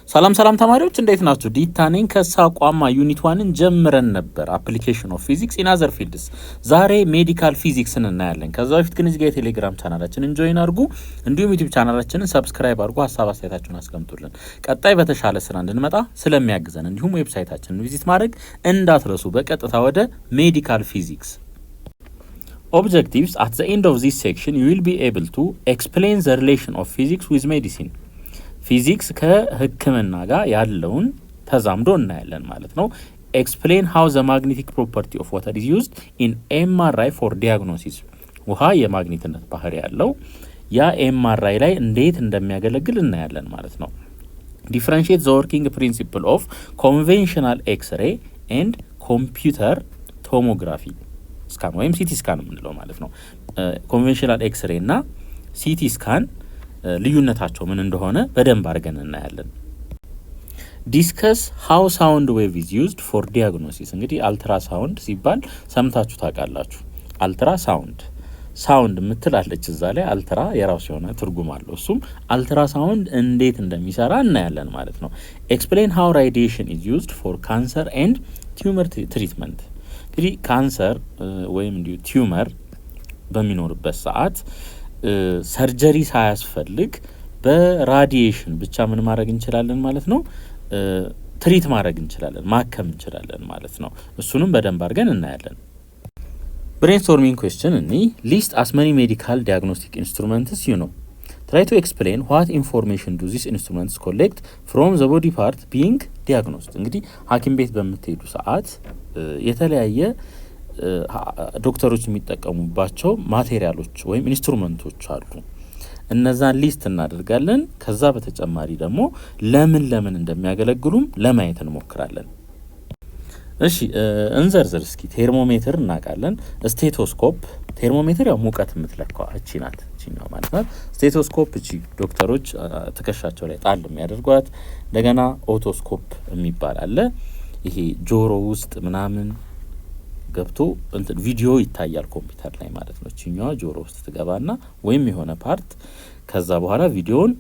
ሰላም ተማሪዎች እንዴት ናችሁ? ዲታኔን ከሳቋማ ዩኒት 1ን ጀምረን ነበር አፕሊኬሽን ኦፍ ፊዚክስ ኢን አዘር ፊልድስ። ዛሬ ሜዲካል ፊዚክስን እናያለን። ከዛ በፊት ግን እዚህ ጋር የቴሌግራም ቻናላችንን ጆይን አድርጉ፣ እንዲሁም ዩቲዩብ ቻናላችንን ሰብስክራይብ አድርጉ፣ ሀሳብ አስተያየታችሁን አስቀምጡልን። ቀጣይ በተሻለ ስራ እንድንመጣ ስለሚያግዘን እንዲሁም ዌብሳይታችንን ቪዚት ማድረግ እንዳትረሱ። በቀጥታ ወደ ሜዲካል ፊዚክስ Objectives. At the end of this section you will be able to explain the relation of physics with medicine. ፊዚክስ ከህክምና ጋር ያለውን ተዛምዶ እናያለን ማለት ነው። Explain how the magnetic property of water is used in MRI for diagnosis. ውሃ የማግኔትነት ባህሪ ያለው ያ MRI ላይ እንዴት እንደሚያገለግል እናያለን ማለት ነው። Differentiate the working principle of conventional X-ray and computer tomography. ስካን ወይም ሲቲ ስካን የምንለው ማለት ነው። ኮንቬንሽናል ኤክስሬ እና ሲቲ ስካን ልዩነታቸው ምን እንደሆነ በደንብ አድርገን እናያለን። ዲስከስ ሃው ሳውንድ ዌቭ ኢዝ ዩዝድ ፎር ዲያግኖሲስ። እንግዲህ አልትራ ሳውንድ ሲባል ሰምታችሁ ታውቃላችሁ። አልትራ ሳውንድ የምትላለች እዛ ላይ አልትራ የራሱ የሆነ ትርጉም አለው። እሱም አልትራ ሳውንድ እንዴት እንደሚሰራ እናያለን ማለት ነው። ኤክስፕሌን ሃው ራዲዬሽን ኢዝ ዩዝድ ፎር ካንሰር ኤንድ ቲዩመር ትሪትመንት። እንግዲህ ካንሰር ወይም እንዲሁ ቲዩመር በሚኖርበት ሰዓት ሰርጀሪ ሳያስፈልግ በራዲዬሽን ብቻ ምን ማድረግ እንችላለን ማለት ነው፣ ትሪት ማድረግ እንችላለን፣ ማከም እንችላለን ማለት ነው። እሱንም በደንብ አድርገን እናያለን። ብሬንስቶርሚንግ ኩዌስችን እኒ ሊስት አስ መኒ ሜዲካል ዲያግኖስቲክ ኢንስትሩመንትስ ዩ ኖ ትራይ ቱ ኤክስፕሌን ዋት ኢንፎርሜሽን ዱ ዚስ ኢንስትሩመንትስ ኮሌክት ፍሮም ዘ ቦዲ ፓርት ቢንግ ዲያግኖስድ። እንግዲህ ሐኪም ቤት በምትሄዱ ሰዓት የተለያየ ዶክተሮች የሚጠቀሙባቸው ማቴሪያሎች ወይም ኢንስትሩመንቶች አሉ። እነዛን ሊስት እናደርጋለን። ከዛ በተጨማሪ ደግሞ ለምን እንደሚያገለግሉም ለማየት እንሞክራለን። እሺ እንዘርዝር እስኪ። ቴርሞሜትር እናውቃለን። ስቴቶስኮፕ፣ ቴርሞሜትር ያው ሙቀት የምትለካው እቺ ናት፣ እቺኛው ማለት ናት። ስቴቶስኮፕ እቺ ዶክተሮች ትከሻቸው ላይ ጣል የሚያደርጓት። እንደገና ኦቶስኮፕ የሚባል አለ። ይሄ ጆሮ ውስጥ ምናምን ገብቶ እንትን ቪዲዮ ይታያል ኮምፒውተር ላይ ማለት ነው። እቺኛዋ ጆሮ ውስጥ ትገባና ወይም የሆነ ፓርት ከዛ በኋላ ቪዲዮን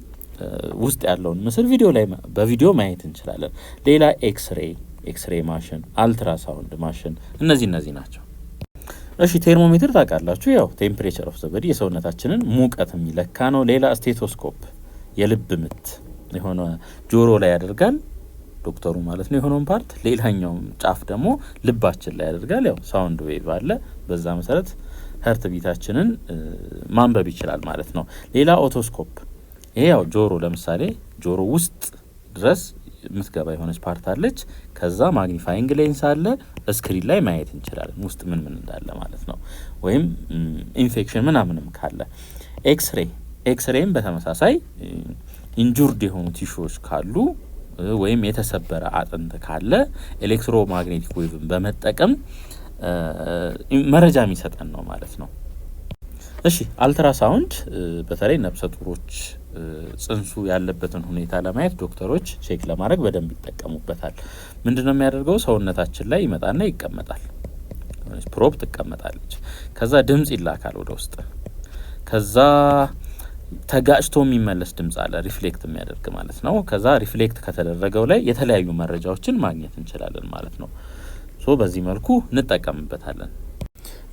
ውስጥ ያለውን ምስል ቪዲዮ ላይ በቪዲዮ ማየት እንችላለን። ሌላ ኤክስሬ ማሽን፣ አልትራሳውንድ ማሽን፣ እነዚህ ናቸው። እሺ ቴርሞሜትር ታውቃላችሁ፣ ያው ቴምፕሬቸር ኦፍ ዘ ቦዲ የሰውነታችንን ሙቀት የሚለካ ነው። ሌላ ስቴቶስኮፕ የልብ ምት የሆነ ጆሮ ላይ ያደርጋል ዶክተሩ ማለት ነው የሆነውን ፓርት፣ ሌላኛው ጫፍ ደግሞ ልባችን ላይ ያደርጋል። ያው ሳውንድ ዌቭ አለ፣ በዛ መሰረት ሀርት ቢታችንን ማንበብ ይችላል ማለት ነው። ሌላ ኦቶስኮፕ፣ ይሄ ያው ጆሮ ለምሳሌ ጆሮ ውስጥ ድረስ የምትገባ የሆነች ፓርት አለች። ከዛ ማግኒፋይንግ ሌንስ አለ፣ ስክሪን ላይ ማየት እንችላለን ውስጥ ምን እንዳለ ማለት ነው። ወይም ኢንፌክሽን ምናምንም ካለ። ኤክስሬም በተመሳሳይ ኢንጁርድ የሆኑ ቲሹዎች ካሉ ወይም የተሰበረ አጥንት ካለ ኤሌክትሮማግኔቲክ ዌቭን በመጠቀም መረጃ የሚሰጠን ነው ማለት ነው። እሺ አልትራሳውንድ በተለይ ነፍሰ ጡሮች ጽንሱ ያለበትን ሁኔታ ለማየት ዶክተሮች ቼክ ለማድረግ በደንብ ይጠቀሙበታል። ምንድነው የሚያደርገው? ሰውነታችን ላይ ይመጣና ይቀመጣል። ፕሮብ ትቀመጣለች። ከዛ ድምጽ ይላካል ወደ ውስጥ። ከዛ ተጋጭቶ የሚመለስ ድምጽ አለ፣ ሪፍሌክት የሚያደርግ ማለት ነው። ከዛ ሪፍሌክት ከተደረገው ላይ የተለያዩ መረጃዎችን ማግኘት እንችላለን ማለት ነው። ሶ በዚህ መልኩ እንጠቀምበታለን።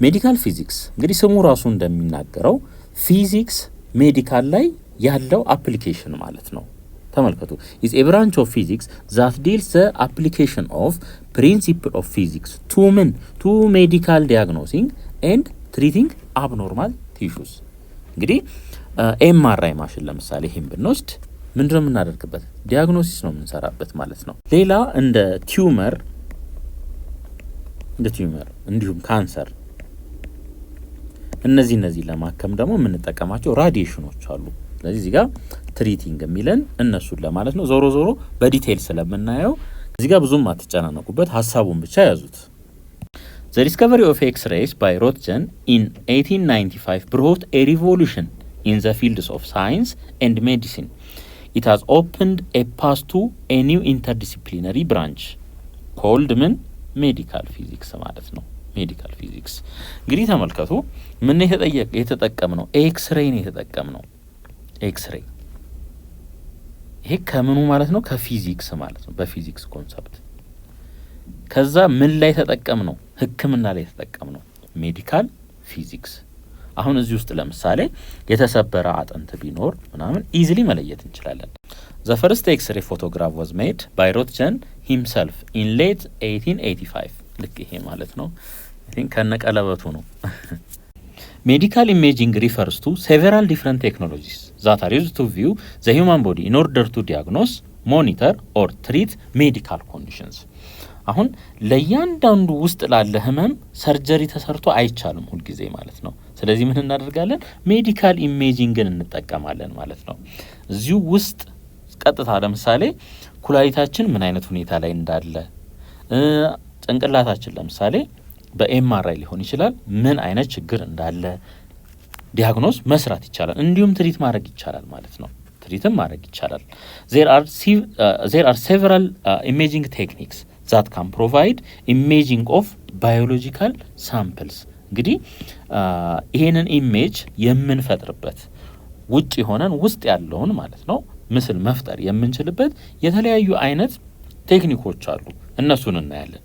ሜዲካል ፊዚክስ እንግዲህ ስሙ ራሱ እንደሚናገረው ፊዚክስ ሜዲካል ላይ ያለው አፕሊኬሽን ማለት ነው። ተመልከቱ። ኢዝ ኤ ብራንች ኦፍ ፊዚክስ ዛት ዲልስ ዘ አፕሊኬሽን ኦፍ ፕሪንሲፕል ኦፍ ፊዚክስ ቱ ሜዲካል ዲያግኖሲንግ ኤንድ ትሪቲንግ አብኖርማል ቲሹስ። እንግዲህ ኤምአርአይ ማሽን ለምሳሌ ይሄን ብንወስድ ምንድነው የምናደርግበት? ዲያግኖሲስ ነው የምንሰራበት ማለት ነው። ሌላ እንደ ቲዩመር እንዲሁም ካንሰር እነዚህ ለማከም ደግሞ የምንጠቀማቸው ራዲዬሽኖች አሉ። ስለዚህ እዚህ ጋር ትሪቲንግ የሚለን እነሱን ለማለት ነው። ዞሮ በዲቴይል ስለምናየው እዚህ ጋር ብዙም አትጨናነቁበት፣ ሀሳቡን ብቻ ያዙት። The discovery of X-rays by Roentgen in 1895 brought a revolution in the fields of science and medicine. It has opened a path to a new interdisciplinary branch called medical physics ማለት ነው። ሜዲካል ፊዚክስ እንግዲህ ተመልከቱ፣ ምን የተጠቀምነው ኤክስሬይ ነው የተጠቀምነው። ይሄ ከምኑ ማለት ነው? ከፊዚክስ ማለት ነው። በፊዚክስ ኮንሰፕት ከዛ ምን ላይ ተጠቀም ነው? ህክምና ላይ ተጠቀም ነው። ሜዲካል ፊዚክስ። አሁን እዚህ ውስጥ ለምሳሌ የተሰበረ አጥንት ቢኖር ምናምን ኢዚሊ መለየት እንችላለን። The first X-ray photograph was made by Roentgen himself in late 1885 ልክ ይሄ ማለት ነው። I think ከነቀለበቱ ነው። Medical imaging refers to several different technologies that are used to view the human body in order to diagnose, monitor or treat medical conditions. አሁን ለእያንዳንዱ ውስጥ ላለ ህመም ሰርጀሪ ተሰርቶ አይቻልም ሁል ጊዜ ማለት ነው። ስለዚህ ምን እናደርጋለን? ሜዲካል ኢሜጂንግን እንጠቀማለን ማለት ነው። እዚሁ ውስጥ ቀጥታ ለምሳሌ ኩላሊታችን ምን አይነት ሁኔታ ላይ እንዳለ፣ ጭንቅላታችን ለምሳሌ በኤምአርአይ ሊሆን ይችላል ምን አይነት ችግር እንዳለ ዲያግኖስ መስራት ይቻላል። እንዲሁም ትሪት ማድረግ ይቻላል ማለት ነው። ትሪትም ማድረግ ይቻላል። there are several imaging techniques that can provide imaging of biological samples። እንግዲህ ይሄንን ኢሜጅ የምንፈጥርበት ውጭ ሆነን ውስጥ ያለውን ማለት ነው ምስል መፍጠር የምንችልበት የተለያዩ አይነት ቴክኒኮች አሉ። እነሱን እናያለን።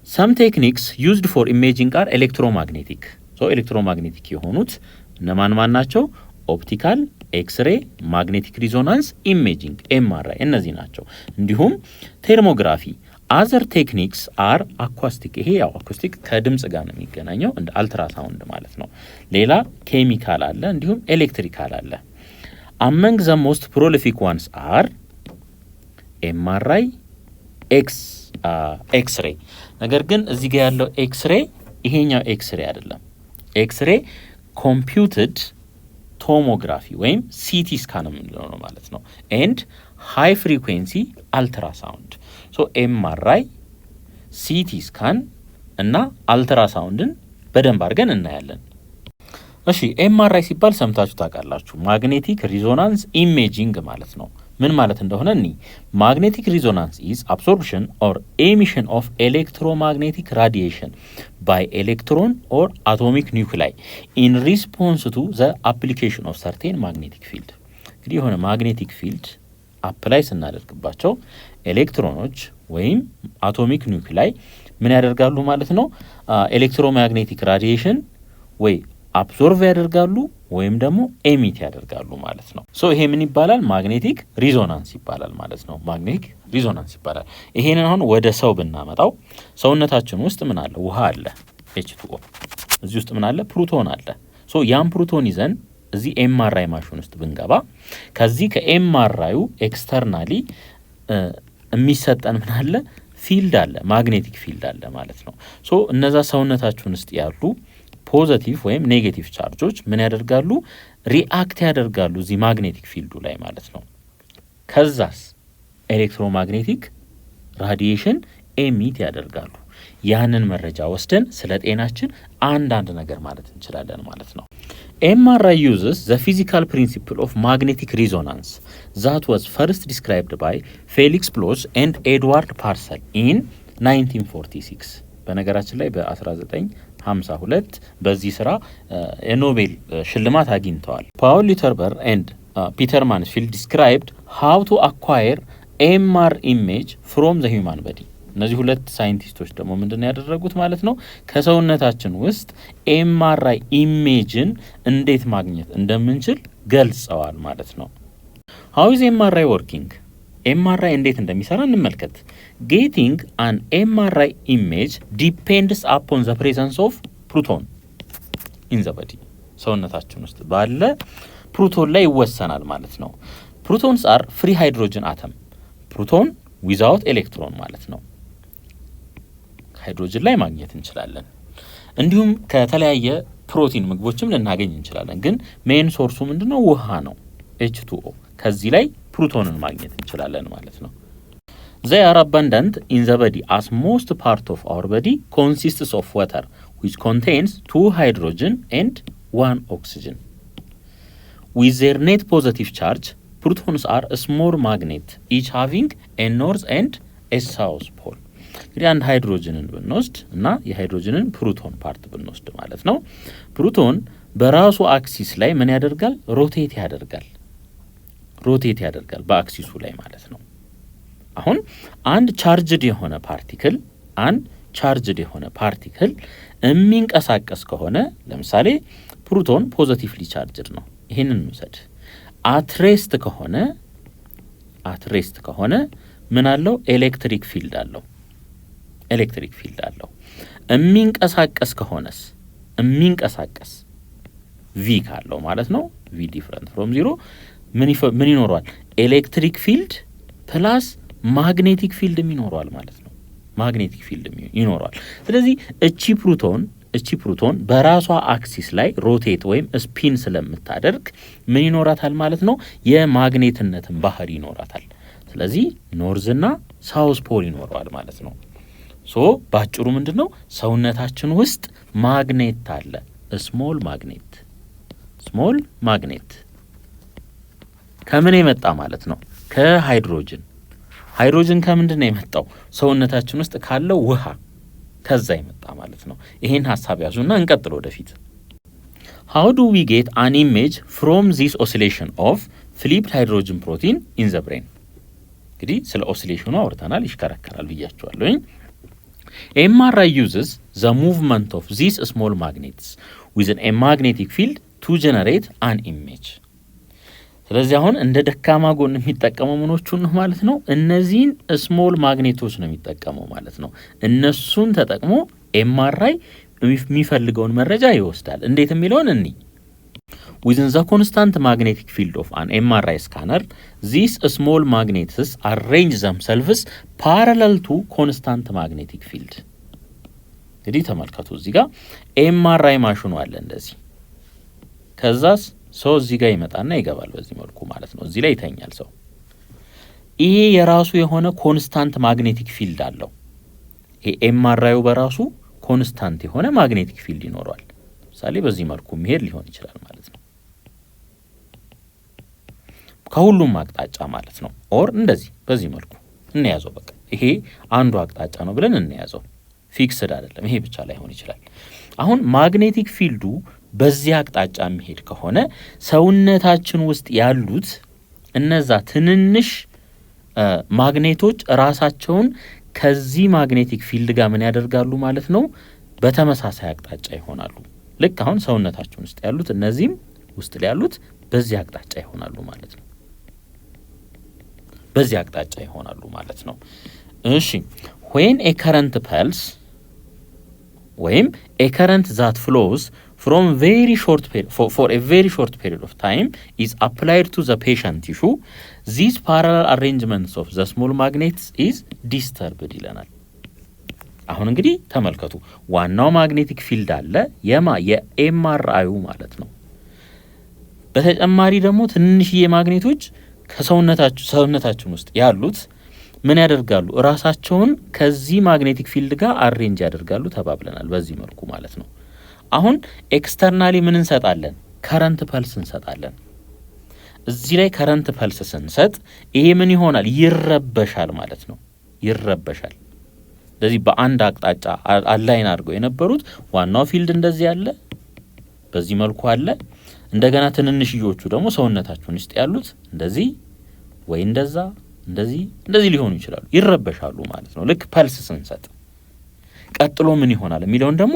some techniques used for imaging are electromagnetic። ኤሌክትሮማግኔቲክ የሆኑት እነማን ማን ናቸው? ኦፕቲካል፣ ኤክስሬ፣ ማግኔቲክ ሪዞናንስ ኢሜጂንግ ኤምአርአይ እነዚህ ናቸው። እንዲሁም ቴርሞግራፊ። አዘር ቴክኒክስ አር አኳስቲክ። ይሄ ያው አኳስቲክ ከድምጽ ጋር ነው የሚገናኘው እንደ አልትራሳውንድ ማለት ነው። ሌላ ኬሚካል አለ፣ እንዲሁም ኤሌክትሪካል አለ። among the most prolific ones are ኤምአርአይ፣ ኤክስሬ። ነገር ግን እዚህ ጋር ያለው ኤክስሬ ይሄኛው ኤክስሬ አይደለም። ኤክስሬ ኮምፒውትድ ቶሞግራፊ ወይም ሲቲ ስካን የምንለው ነው ማለት ነው። ኤንድ ሃይ ፍሪኩዌንሲ አልትራሳውንድ። ሶ ኤምአርአይ፣ ሲቲ ስካን እና አልትራሳውንድን በደንብ አድርገን እናያለን። እሺ ኤምአርአይ ሲባል ሰምታችሁ ታውቃላችሁ። ማግኔቲክ ሪዞናንስ ኢሜጂንግ ማለት ነው። ምን ማለት እንደሆነ እኒ ማግኔቲክ ሪዞናንስ ኢዝ አብሶርፕሽን ኦር ኤሚሽን ኦፍ ኤሌክትሮማግኔቲክ ራዲዬሽን ባይ ኤሌክትሮን ኦር አቶሚክ ኒውክላይ ኢን ሪስፖንስ ቱ ዘ አፕሊኬሽን ኦፍ ሰርቴን ማግኔቲክ ፊልድ። እንግዲህ የሆነ ማግኔቲክ ፊልድ አፕላይ ስናደርግባቸው ኤሌክትሮኖች ወይም አቶሚክ ኒውክላይ ምን ያደርጋሉ ማለት ነው? ኤሌክትሮማግኔቲክ ራዲዬሽን ወይ አብዞርቭ ያደርጋሉ ወይም ደግሞ ኤሚት ያደርጋሉ ማለት ነው። ሶ ይሄ ምን ይባላል? ማግኔቲክ ሪዞናንስ ይባላል ማለት ነው። ማግኔቲክ ሪዞናንስ ይባላል። ይሄንን አሁን ወደ ሰው ብናመጣው ሰውነታችን ውስጥ ምን አለ? ውሃ አለ፣ H2O። እዚህ ውስጥ ምን አለ? ፕሮቶን አለ። ሶ ያን ፕሮቶን ይዘን እዚህ ኤምአርአይ ማሽን ውስጥ ብንገባ ከዚህ ከኤምአርአዩ ኤክስተርናሊ የሚሰጠን ምን አለ? ፊልድ አለ፣ ማግኔቲክ ፊልድ አለ ማለት ነው። ሶ እነዛ ሰውነታችን ውስጥ ያሉ ፖዘቲቭ ወይም ኔጌቲቭ ቻርጆች ምን ያደርጋሉ? ሪአክት ያደርጋሉ እዚህ ማግኔቲክ ፊልዱ ላይ ማለት ነው። ከዛስ ኤሌክትሮማግኔቲክ ራዲዬሽን ኤሚት ያደርጋሉ። ያንን መረጃ ወስደን ስለ ጤናችን አንዳንድ ነገር ማለት እንችላለን ማለት ነው። ኤምአርአይ uses the physical principle of magnetic resonance that was first described by Felix Bloch and Edward Purcell in 1946። በነገራችን ላይ በ1952 በዚህ ስራ የኖቤል ሽልማት አግኝተዋል። ፓውል ሊተርበር ኤንድ ፒተር ማንስፊልድ ዲስክራይብድ ሃው ቱ አኳየር ኤምአር ኢሜጅ ፍሮም ዘ ሂውማን ቦዲ። እነዚህ ሁለት ሳይንቲስቶች ደግሞ ምንድነው ያደረጉት ማለት ነው? ከሰውነታችን ውስጥ ኤምአርአይ ኢሜጅን እንዴት ማግኘት እንደምንችል ገልጸዋል ማለት ነው። ሃው ኢዝ ኤምአርአይ ወርኪንግ? ኤምአርአይ እንዴት እንደሚሰራ እንመልከት። ጌቲንግ አን ኤምአርአይ ኢሜጅ ዲፔንድስ አፖን ዘ ፕሬዘንስ ኦፍ ፕሮቶን ኢን ዘ ቦዲ። ሰውነታችን ውስጥ ባለ ፕሮቶን ላይ ይወሰናል ማለት ነው። ፕሮቶንስ አር ፍሪ ሃይድሮጅን አተም። ፕሮቶን ዊዛውት ኤሌክትሮን ማለት ነው። ሃይድሮጅን ላይ ማግኘት እንችላለን። እንዲሁም ከተለያየ ፕሮቲን ምግቦችም ልናገኝ እንችላለን። ግን ሜን ሶርሱ ምንድነው? ውሃ ነው፣ H2O። ከዚህ ላይ ፕሮቶንን ማግኘት እንችላለን ማለት ነው። They are abundant in the body as most part of our body consists of water which contains 2 hydrogen and 1 oxygen. With their net positive charge, protons are a small magnet each having a north and a south pole. እንግዲህ አንድ ሃይድሮጅንን ብንወስድ እና የሃይድሮጅንን ፕሮቶን ፓርት ብንወስድ ማለት ነው። ፕሮቶን በራሱ አክሲስ ላይ ምን ያደርጋል? ሮቴት ያደርጋል። ሮቴት ያደርጋል በአክሲሱ ላይ ማለት ነው። አሁን አንድ ቻርጅድ የሆነ ፓርቲክል የሚንቀሳቀስ ከሆነ ለምሳሌ ፕሮቶን ፖዚቲቭሊ ቻርጅድ ነው። ይሄንን እንውሰድ። አትሬስት ከሆነ ምን አለው? ኤሌክትሪክ ፊልድ አለው። የሚንቀሳቀስ ከሆነስ ቪ ካለው ማለት ነው። ቪ ዲፍረንት ፍሮም ዚሮ ምን ይኖረዋል? ኤሌክትሪክ ፊልድ ፕላስ ማግኔቲክ ፊልድ ይኖረዋል ማለት ነው። ስለዚህ እቺ ፕሮቶን በራሷ አክሲስ ላይ ሮቴት ወይም ስፒን ስለምታደርግ ምን ይኖራታል ማለት ነው? የማግኔትነትን ባህሪ ይኖራታል። ስለዚህ ኖርዝና ሳውዝ ፖል ይኖረዋል ማለት ነው። ሶ ባጭሩ ምንድነው? ሰውነታችን ውስጥ ማግኔት አለ። ስሞል ማግኔት ከምን የመጣ ማለት ነው? ሃይድሮጅን ከምንድነው የመጣው? ሰውነታችን ውስጥ ካለው ውሃ ከዛ የመጣ ማለት ነው። ይሄን ሐሳብ ያዙና እንቀጥል ወደፊት። How do we get an image from this oscillation of flipped hydrogen protein in the brain? እንግዲህ ስለ ኦሲሌሽኑ አውርተናል። ይሽከረከራል ብያቸዋለሁ። MRI uses the movement of these small magnets within a magnetic field to generate an image. ስለዚህ አሁን እንደ ደካማ ጎን የሚጠቀመው ምኖቹን ነው ማለት ነው? እነዚህን ስሞል ማግኔቶች ነው የሚጠቀመው ማለት ነው። እነሱን ተጠቅሞ MRI የሚፈልገውን መረጃ ይወስዳል። እንዴት የሚለውን Within the constant magnetic field of an MRI scanner, these small magnets arrange themselves parallel to constant magnetic field. እንግዲህ ተመልከቱ እዚህ ጋር MRI ማሽኑ አለ እንደዚህ። ከዛስ ሰው እዚህ ጋር ይመጣና ይገባል በዚህ መልኩ ማለት ነው። እዚህ ላይ ይተኛል ሰው። ይሄ የራሱ የሆነ ኮንስታንት ማግኔቲክ ፊልድ አለው። ይሄ MRI በራሱ ኮንስታንት የሆነ ማግኔቲክ ፊልድ ይኖረዋል። ለምሳሌ በዚህ መልኩ መሄድ ሊሆን ይችላል ማለት ነው። ከሁሉም አቅጣጫ ማለት ነው። ኦር እንደዚህ በዚህ መልኩ እንያዘው። በቃ ይሄ አንዱ አቅጣጫ ነው ብለን እንያዘው። ፊክስድ አይደለም። ይሄ ብቻ ላይሆን ይችላል። አሁን ማግኔቲክ ፊልዱ በዚህ አቅጣጫ የሚሄድ ከሆነ ሰውነታችን ውስጥ ያሉት እነዛ ትንንሽ ማግኔቶች ራሳቸውን ከዚህ ማግኔቲክ ፊልድ ጋር ምን ያደርጋሉ ማለት ነው? በተመሳሳይ አቅጣጫ ይሆናሉ። ልክ አሁን ሰውነታችን ውስጥ ያሉት እነዚህም ውስጥ ላይ ያሉት በዚህ አቅጣጫ ይሆናሉ ማለት ነው። እሺ when a current pulse ወይም a current that flows from for a very short period of time is applied to the patient tissue, these parallel arrangements of the small magnets is disturbed ይለናል። አሁን እንግዲህ ተመልከቱ፣ ዋናው ማግኔቲክ ፊልድ አለ የኤምአርአዩ ማለት ነው። በተጨማሪ ደግሞ ትንሽዬ ማግኔቶች ከሰውነታችን ውስጥ ያሉት ምን ያደርጋሉ? ራሳቸውን ከዚህ ማግኔቲክ ፊልድ ጋር አሬንጅ ያደርጋሉ ተባብለናል። በዚህ መልኩ ማለት ነው። አሁን ኤክስተርናሊ ምን እንሰጣለን? ከረንት ፐልስ እንሰጣለን። እዚህ ላይ ከረንት ፐልስ ስንሰጥ ይሄ ምን ይሆናል? ይረበሻል ማለት ነው። ስለዚህ በአንድ አቅጣጫ አላይን አድርገው የነበሩት ዋናው ፊልድ እንደዚህ ያለ በዚህ መልኩ አለ። እንደገና ትንንሽዮቹ ደግሞ ሰውነታችን ውስጥ ያሉት እንደዚህ ወይ እንደዚህ ሊሆኑ ይችላሉ። ይረበሻሉ ማለት ነው። ልክ ፐልስ ስንሰጥ ቀጥሎ ምን ይሆናል የሚለውን ደግሞ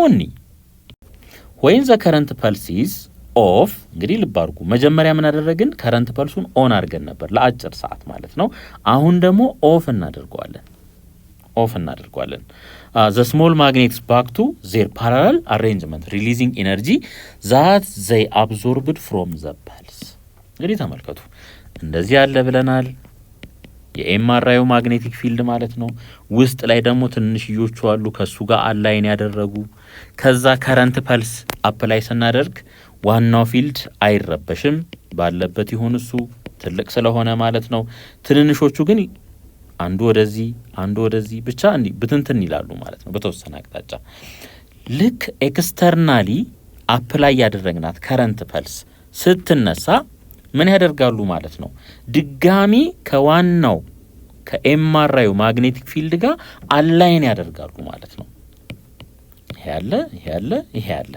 when the current pulse is off እንግዲህ ልብ አድርጉ። መጀመሪያ ምን አደረግን? ከረንት ፐልሱን ኦን አድርገን ነበር ለአጭር ሰዓት ማለት ነው። አሁን ደግሞ ኦፍ እናደርገዋለን። the small magnets back to their parallel arrangement releasing energy that they absorbed from the pulse. እንግዲህ ተመልከቱ እንደዚህ ያለ ብለናል። የኤምአርአዩ ማግኔቲክ ፊልድ ማለት ነው። ውስጥ ላይ ደግሞ ትንሽዮቹ አሉ ከሱ ጋር አላይን ያደረጉ። ከዛ ከረንት ፐልስ አፕላይ ስናደርግ ዋናው ፊልድ አይረበሽም፣ ባለበት ይሁን እሱ ትልቅ ስለሆነ ማለት ነው። ትንንሾቹ ግን አንዱ ወደዚህ ብቻ እንዲህ ብትንትን ይላሉ ማለት ነው በተወሰነ አቅጣጫ። ልክ ኤክስተርናሊ አፕላይ ያደረግናት ከረንት ፐልስ ስትነሳ ምን ያደርጋሉ ማለት ነው? ድጋሚ ከዋናው ከኤምአርአዩ ማግኔቲክ ፊልድ ጋር አላይን ያደርጋሉ ማለት ነው። ይሄ ያለ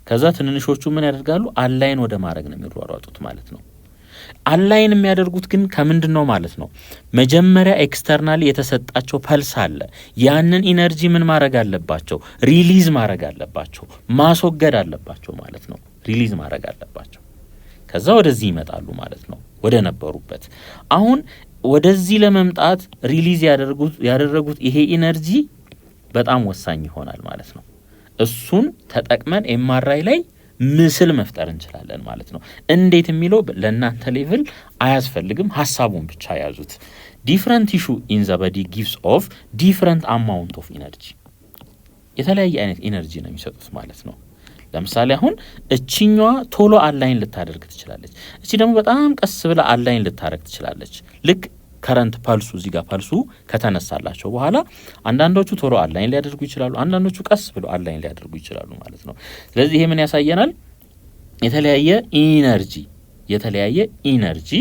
ከዛ ትንንሾቹ ምን ያደርጋሉ? አላይን ወደ ማድረግ ነው የሚሯሯጡት ማለት ነው። አላይን የሚያደርጉት ግን ከምንድነው ማለት ነው? መጀመሪያ ኤክስተርናሊ የተሰጣቸው ፐልስ አለ። ያንን ኢነርጂ ምን ማድረግ አለባቸው? ሪሊዝ ማድረግ አለባቸው፣ ማስወገድ አለባቸው ማለት ነው። ሪሊዝ ማድረግ አለባቸው። ከዛ ወደዚህ ይመጣሉ ማለት ነው፣ ወደ ነበሩበት። አሁን ወደዚህ ለመምጣት ሪሊዝ ያደረጉት ይሄ ኢነርጂ በጣም ወሳኝ ይሆናል ማለት ነው። እሱን ተጠቅመን ኤምአርአይ ላይ ምስል መፍጠር እንችላለን ማለት ነው። እንዴት የሚለው ለእናንተ ሌቭል አያስፈልግም፣ ሀሳቡን ብቻ ያዙት። ዲፍረንት ቲሹ ኢን ዘ ቦዲ ጊቭስ ኦፍ ዲፍረንት አማውንት ኦፍ ኢነርጂ። የተለያየ አይነት ኢነርጂ ነው የሚሰጡት ማለት ነው። ለምሳሌ አሁን እቺኛዋ ቶሎ አላይን ልታደርግ ትችላለች። እቺ ደግሞ በጣም ቀስ ብላ አላይን ልታደርግ ትችላለች። ልክ ከረንት ፐልሱ እዚህ ጋር ፐልሱ ከተነሳላቸው በኋላ አንዳንዶቹ ቶሎ አላይን ሊያደርጉ ይችላሉ፣ አንዳንዶቹ ቀስ ብሎ አላይን ሊያደርጉ ይችላሉ ማለት ነው። ስለዚህ ይሄ ምን ያሳየናል? የተለያየ ኢነርጂ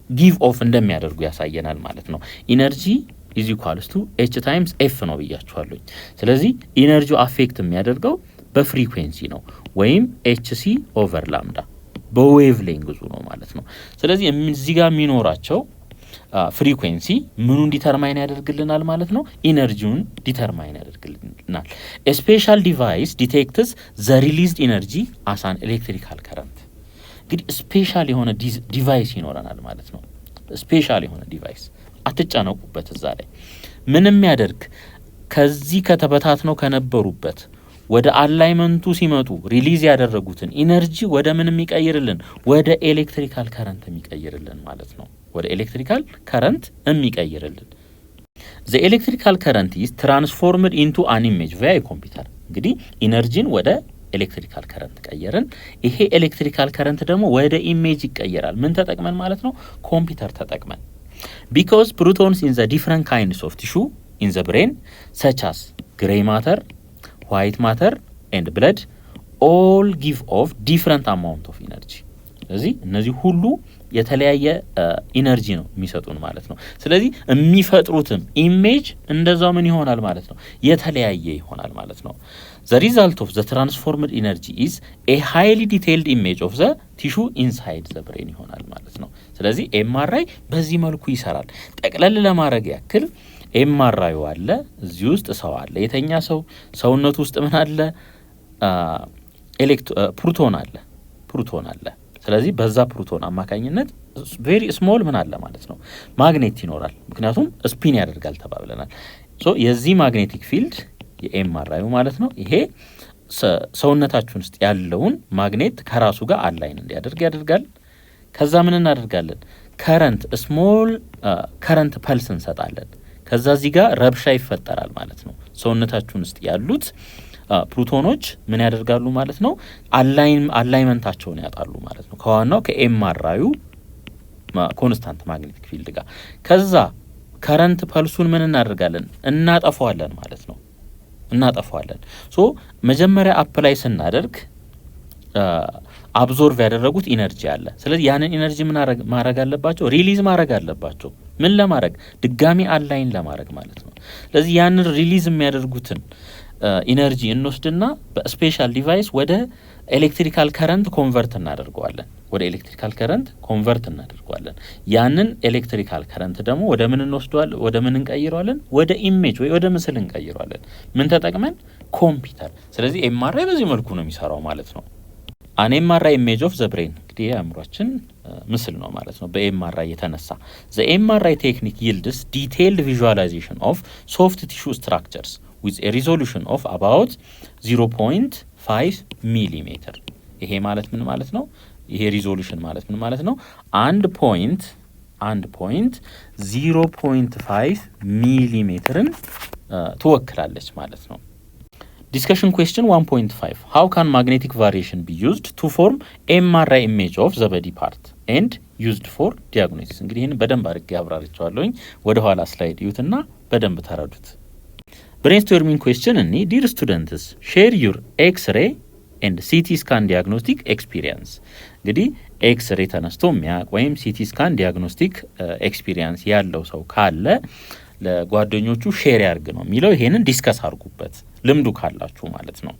ጊቭ ኦፍ እንደሚያደርጉ ያሳየናል ማለት ነው። ኢነርጂ ኢዝ ኢኳልስ ቱ ኤች ታይምስ ኤፍ ነው ብያችኋለሁ። ስለዚህ ኢነርጂው አፌክት የሚያደርገው በፍሪኩዌንሲ ነው፣ ወይም ኤችሲ ኦቨር ላምዳ በዌቭ ሌንግዙ ነው ማለት ነው። ስለዚህ እዚህ ጋር የሚኖራቸው ፍሪኩዌንሲ ምኑን ዲተርማይን ያደርግልናል ማለት ነው? ኢነርጂውን ዲተርማይን ያደርግልናል። ስፔሻል ዲቫይስ ዲቴክትስ ዘ ሪሊዝድ ኢነርጂ አስ አን ኤሌክትሪካል ከረንት። እንግዲህ ስፔሻል የሆነ ዲቫይስ ይኖረናል ማለት ነው። ስፔሻል የሆነ ዲቫይስ አትጨነቁበት። እዛ ላይ ምንም ያደርግ ከዚህ ከተበታትነው ከነበሩበት ወደ አላይመንቱ ሲመጡ ሪሊዝ ያደረጉትን ኢነርጂ ወደ ምን የሚቀይርልን? ወደ ኤሌክትሪካል ከረንት የሚቀይርልን ማለት ነው። ወደ ኤሌክትሪካል ከረንት የሚቀይርልን። ዘ ኤሌክትሪካል ከረንት ኢዝ ትራንስፎርምድ ኢንቱ አን ኢሜጅ ቫያ ኮምፒውተር። እንግዲህ ኢነርጂን ወደ ኤሌክትሪካል ከረንት ቀየርን። ይሄ ኤሌክትሪካል ከረንት ደግሞ ወደ ኢሜጅ ይቀየራል። ምን ተጠቅመን ማለት ነው? ኮምፒውተር ተጠቅመን። ቢኮዝ ፕሮቶንስ ኢን ዘ ዲፍረንት ካይንድስ ኦፍ ቲሹ ኢን ዘ ብሬን ሰች አስ ግሬይ ማተር ዋይት ማተር ኤንድ ብለድ ኦል ጊቭ ኦፍ ዲፍረንት አማውንት ኦፍ ኢነርጂ። ስለዚህ እነዚህ ሁሉ የተለያየ ኢነርጂ ነው የሚሰጡን ማለት ነው። ስለዚህ የሚፈጥሩትም ኢሜጅ እንደዛው ምን ይሆናል ማለት ነው? የተለያየ ይሆናል ማለት ነው። ዘ ሪዛልት ኦፍ ዘ ትራንስፎርምድ ኢነርጂ ኢዝ ኤ ሃይሊ ዲቴይልድ ኢሜጅ ኦፍ ዘ ቲሹ ኢንሳይድ ዘ ብሬን ይሆናል ማለት ነው። ስለዚህ ኤምአርአይ በዚህ መልኩ ይሰራል። ጠቅለል ለማድረግ ያክል ኤምአርአይ አለ፣ እዚህ ውስጥ ሰው አለ። የተኛ ሰውነቱ ውስጥ ምን አለ? ፕሮቶን አለ። ስለዚህ በዛ ፕሮቶን አማካኝነት ቬሪ ስሞል ምን አለ ማለት ነው? ማግኔት ይኖራል። ምክንያቱም ስፒን ያደርጋል ተባብለናል። ሶ የዚህ ማግኔቲክ ፊልድ የኤምአርአይ ማለት ነው። ይሄ ሰውነታችን ውስጥ ያለውን ማግኔት ከራሱ ጋር አላይን እንዲያደርግ ያደርጋል። ከዛ ምን እናደርጋለን? ስሞል ከረንት ፐልስ እንሰጣለን። ከዛ እዚህ ጋር ረብሻ ይፈጠራል ማለት ነው። ሰውነታችን ውስጥ ያሉት ፕሮቶኖች ምን ያደርጋሉ ማለት ነው? አላይመንታቸውን ያጣሉ ማለት ነው፣ ከዋናው ከኤምአርአዩ ኮንስታንት ማግኔቲክ ፊልድ ጋር። ከዛ ከረንት ፐልሱን ምን እናደርጋለን? እናጠፋዋለን ማለት ነው። ሶ መጀመሪያ አፕላይ ስናደርግ አብዞርቭ ያደረጉት ኢነርጂ አለ። ስለዚህ ያንን ኢነርጂ ምን ማድረግ አለባቸው? ሪሊዝ ማድረግ አለባቸው። ምን ለማድረግ? ድጋሚ አላይን ለማድረግ ማለት ነው። ስለዚህ ያንን ሪሊዝ የሚያደርጉትን ኢነርጂ እንወስድና በስፔሻል ዲቫይስ ወደ ኤሌክትሪካል ከረንት ኮንቨርት እናደርገዋለን። ያንን ኤሌክትሪካል ከረንት ደግሞ ወደ ምን እንወስደዋለን? ወደ ምን እንቀይረዋለን? ወደ ኢሜጅ ወይ ወደ ምስል እንቀይረዋለን። ምን ተጠቅመን? ኮምፒውተር። ስለዚህ ኤምአርአይ በዚህ መልኩ ነው የሚሰራው ማለት ነው። አን ኤምአርአይ ኢሜጅ ኦፍ ዘ ብሬን፣ እንግዲህ የአእምሯችን ምስል ነው ማለት ነው በኤምአርአይ የተነሳ። ዘ ኤምአርአይ ቴክኒክ ይልድስ ዲቴይልድ ቪዥዋላይዜሽን ኦፍ ሶፍት ቲሹ ስትራክቸርስ with a resolution of about 0.5 ሚሊሜትር። ይሄ ማለት ምን ማለት ነው? ይሄ ሪዞሉሽን ማለት ምን ማለት ነው? አንድ ፖይንት 0.5 ሚሊሜትርን ትወክላለች ማለት ነው። ዲስከሽን ኩዌስችን 1.5 how can magnetic variation be used to form MRI image of the body part and used for diagnosis? እንግዲህ ይህን በደንብ አድርጌ አብራርቻለሁኝ። ወደ ኋላ ስላይድ እዩትና በደንብ ተረዱት። ብሬንስቶርሚንግ ኩዌስችን እኒ ዲር ስቱደንትስ ሼር ዩር ኤክስሬ ኤንድ ሲቲ ስካን ዲያግኖስቲክ ኤክስፒሪየንስ። እንግዲህ ኤክስሬ ተነስቶ የሚያውቅ ወይም ሲቲ ስካን ዲያግኖስቲክ ኤክስፒሪየንስ ያለው ሰው ካለ ለጓደኞቹ ሼር ያርግ ነው የሚለው። ይሄንን ዲስከስ አርጉበት ልምዱ ካላችሁ ማለት ነው።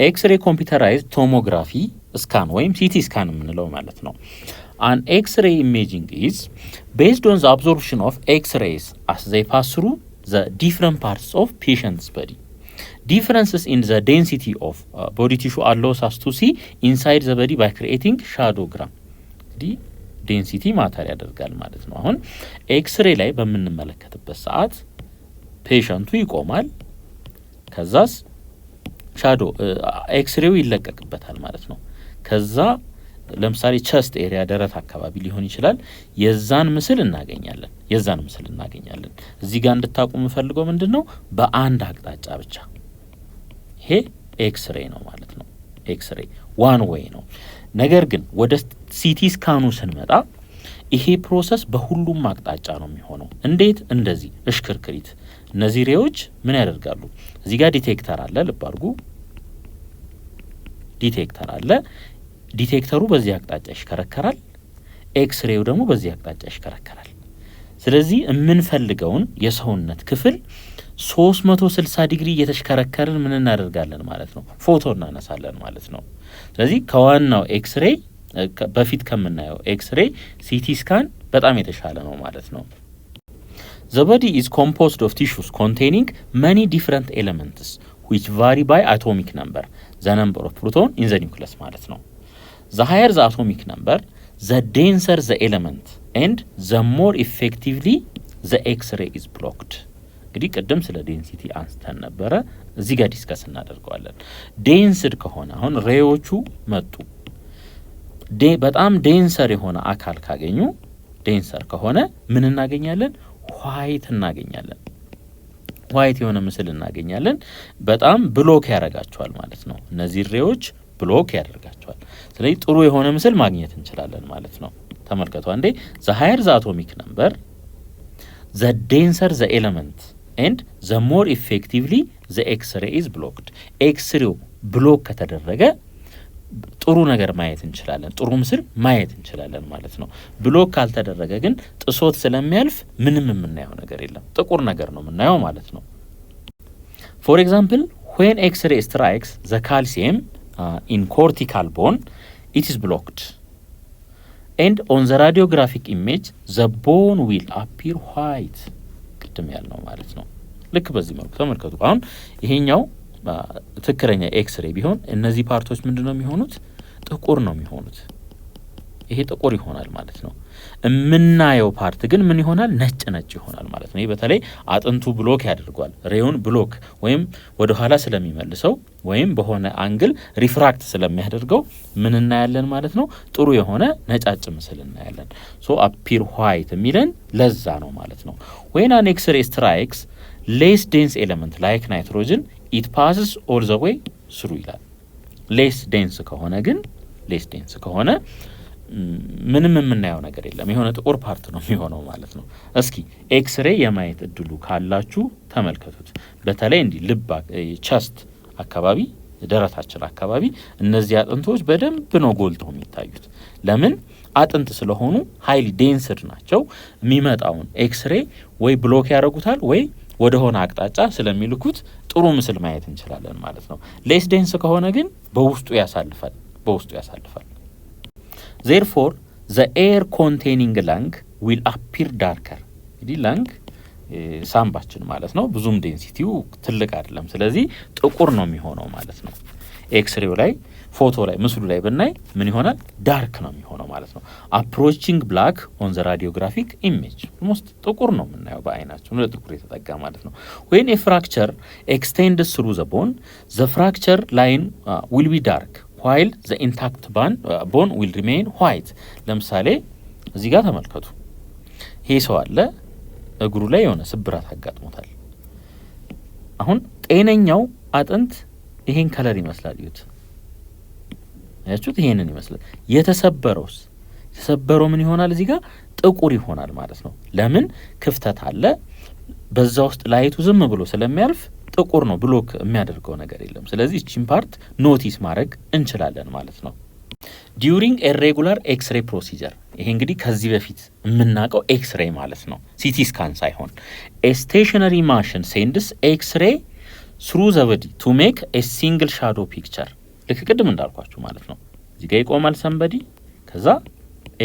ኤክስሬ ኮምፒውተራይዝድ ቶሞግራፊ ስካን ወይም ሲቲ ስካን የምንለው ማለት ነው። an x-ray imaging is based on the absorption of x-rays as they pass through the different parts of patient's body. Differences in the density of body tissue allows us to see inside the body by creating shadowgram. ዴንሲቲ ማተር ያደርጋል ማለት ነው። አሁን ኤክስሬ ላይ በምንመለከትበት ሰዓት ፔሸንቱ ይቆማል፣ ከዛስ ሻዶ ኤክስሬው ይለቀቅበታል ማለት ነው። ከዛ ለምሳሌ ቸስት ኤሪያ ደረት አካባቢ ሊሆን ይችላል። የዛን ምስል እናገኛለን። እዚህ ጋር እንድታቁ የምፈልገው ምንድነው በአንድ አቅጣጫ ብቻ ይሄ ኤክስሬ ነው ማለት ነው። ኤክስሬ ዋን ዌይ ነው። ነገር ግን ወደ ሲቲ ስካኑ ስንመጣ ይሄ ፕሮሰስ በሁሉም አቅጣጫ ነው የሚሆነው። እንዴት? እንደዚህ እሽክርክሪት። እነዚህ ሬዎች ምን ያደርጋሉ? እዚህ ጋር ዲቴክተር አለ፣ ልብ አድርጉ። ዲቴክተር አለ። ዲቴክተሩ በዚህ አቅጣጫ ይሽከረከራል፣ ኤክስሬው ደግሞ በዚህ አቅጣጫ ይሽከረከራል። ስለዚህ የምንፈልገውን የሰውነት ክፍል 360 ዲግሪ እየተሽከረከርን ምን እናደርጋለን ማለት ነው? ፎቶ እናነሳለን ማለት ነው። ስለዚህ ከዋናው ኤክስሬ በፊት ከምናየው ኤክስሬ ሲቲ ስካን በጣም የተሻለ ነው ማለት ነው። The body is composed of tissues containing many different elements which vary by atomic number, the number of proton in the nucleus ማለት ነው። The higher the atomic number, the denser the element and the more effectively the X-ray is blocked. እንግዲህ ቅድም ስለ ዴንሲቲ አንስተን ነበረ፣ እዚህ ጋር ዲስከስ እናደርገዋለን። ዴንስድ ከሆነ አሁን ሬዎቹ መጡ፣ በጣም ዴንሰር የሆነ አካል ካገኙ፣ ዴንሰር ከሆነ ምን እናገኛለን? ዋይት እናገኛለን። ዋይት የሆነ ምስል እናገኛለን። በጣም ብሎክ ያደርጋቸዋል ማለት ነው። እነዚህ ሬዎች ብሎክ ያደርጋቸዋል። ስለዚህ ጥሩ የሆነ ምስል ማግኘት እንችላለን ማለት ነው። ተመልከቱ አንዴ። the higher the atomic number, the denser the element and the more effectively the X-ray is blocked. ኤክስሬው ብሎክ ከተደረገ ጥሩ ነገር ማየት እንችላለን፣ ጥሩ ምስል ማየት እንችላለን ማለት ነው። ብሎክ ካልተደረገ ግን ጥሶት ስለሚያልፍ ምንም የምናየው ነገር የለም፣ ጥቁር ነገር ነው የምናየው ማለት ነው። For example, when X-ray strikes the calcium in cortical bone, it is blocked. And on the radiographic image, the bone will appear white. ቅድም ያልነው ማለት ነው። ልክ በዚህ መልኩ ተመልከቱ። አሁን ይሄኛው ትክክለኛ ኤክስሬ ቢሆን እነዚህ ፓርቶች ምንድነው የሚሆኑት? ጥቁር ነው የሚሆኑት። ይሄ ጥቁር ይሆናል ማለት ነው። የምናየው ፓርት ግን ምን ይሆናል? ነጭ ይሆናል ማለት ነው። ይሄ በተለይ አጥንቱ ብሎክ ያደርጓል። ሬውን ብሎክ ወይም ወደ ኋላ ስለሚመልሰው ወይም በሆነ አንግል ሪፍራክት ስለሚያደርገው ምን እናያለን ማለት ነው? ጥሩ የሆነ ነጫጭ ምስል እናያለን። ሶ አፒር ዋይት የሚለን ለዛ ነው ማለት ነው። when an X-ray strikes less dense element like nitrogen, it passes all the way through ይላል። ሌስ ዴንስ ከሆነ ምንም የምናየው ነገር የለም፣ የሆነ ጥቁር ፓርት ነው የሚሆነው ማለት ነው። እስኪ ኤክስሬ የማየት እድሉ ካላችሁ ተመልከቱት። በተለይ እንዲህ ልብ ቸስት አካባቢ፣ ደረታችን አካባቢ እነዚህ አጥንቶች በደንብ ነው ጎልተው የሚታዩት። ለምን? አጥንት ስለሆኑ ሃይሊ ዴንስድ ናቸው። የሚመጣውን ኤክስሬ ወይ ብሎክ ያደርጉታል ወይ ወደ ሆነ አቅጣጫ ስለሚልኩት ጥሩ ምስል ማየት እንችላለን ማለት ነው። ሌስ ዴንስ ከሆነ ግን በውስጡ ያሳልፋል። therefore the air containing lung will appear darker. እንግዲህ lung ሳምባችን ማለት ነው፣ ብዙም ዴንሲቲው ትልቅ አይደለም። ስለዚህ ጥቁር ነው የሚሆነው ማለት ነው። ኤክስሬው ላይ ፎቶ ላይ ምስሉ ላይ ብናይ ምን ይሆናል? ዳርክ ነው የሚሆነው ማለት ነው። approaching black on the radiographic image almost ጥቁር ነው የምናየው በአይናችን ወደ ጥቁር የተጠጋ ማለት ነው። when a fracture extends through the bone, the fracture line will be dark while the intact bone will remain white. ለምሳሌ እዚህ ጋር ተመልከቱ። ይሄ ሰው አለ፣ እግሩ ላይ የሆነ ስብራት አጋጥሞታል። አሁን ጤነኛው አጥንት ይሄን ከለር ይመስላል። ይሁት ያችሁት ይሄንን ይመስላል። የተሰበረው ምን ይሆናል? እዚህ ጋር ጥቁር ይሆናል ማለት ነው። ለምን? ክፍተት አለ። በዛ ውስጥ ላይቱ ዝም ብሎ ስለሚያልፍ ጥቁር ነው፣ ብሎክ የሚያደርገው ነገር የለም። ስለዚህ እቺን ፓርት ኖቲስ ማድረግ እንችላለን ማለት ነው። ዲዩሪንግ ኢሬጉላር ኤክስሬ ፕሮሲጀር፣ ይሄ እንግዲህ ከዚህ በፊት የምናውቀው ኤክስሬ ማለት ነው፣ ሲቲ ስካን ሳይሆን ስቴሽነሪ ማሽን ሴንድስ ኤክስሬ ስሩ ዘ ቦዲ ቱ ሜክ ኤ ሲንግል ሻዶ ፒክቸር። ልክ ቅድም እንዳልኳችሁ ማለት ነው። እዚህ ጋር ይቆማል ሰንበዲ ከዛ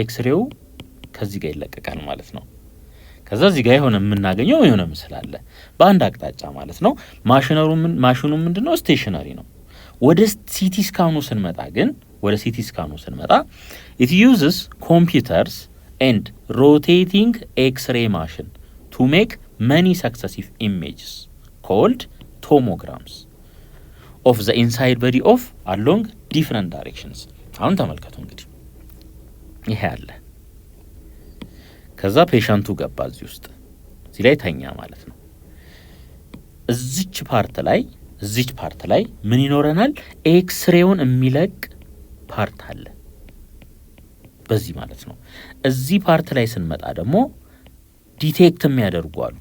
ኤክስሬው ከዚህ ጋር ይለቀቃል ማለት ነው። ከዛ እዚህ ጋር የምናገኘው የሆነ ምስል አለ በአንድ አቅጣጫ ማለት ነው። ማሽኑ ምንድነው ስቴሽነሪ ነው። ወደ ሲቲ ስካኑ ስንመጣ it uses computers and rotating x-ray machine to make many successive images called tomograms of the inside body of along different directions። አሁን ተመልከቱ እንግዲህ ይሄ አለ ከዛ ፔሸንቱ ገባ እዚህ ውስጥ እዚህ ላይ ተኛ ማለት ነው። እዚች ፓርት ላይ ምን ይኖረናል? ኤክስሬውን የሚለቅ ፓርት አለ በዚህ ማለት ነው። እዚህ ፓርት ላይ ስንመጣ ደግሞ ዲቴክት የሚያደርጉ አሉ።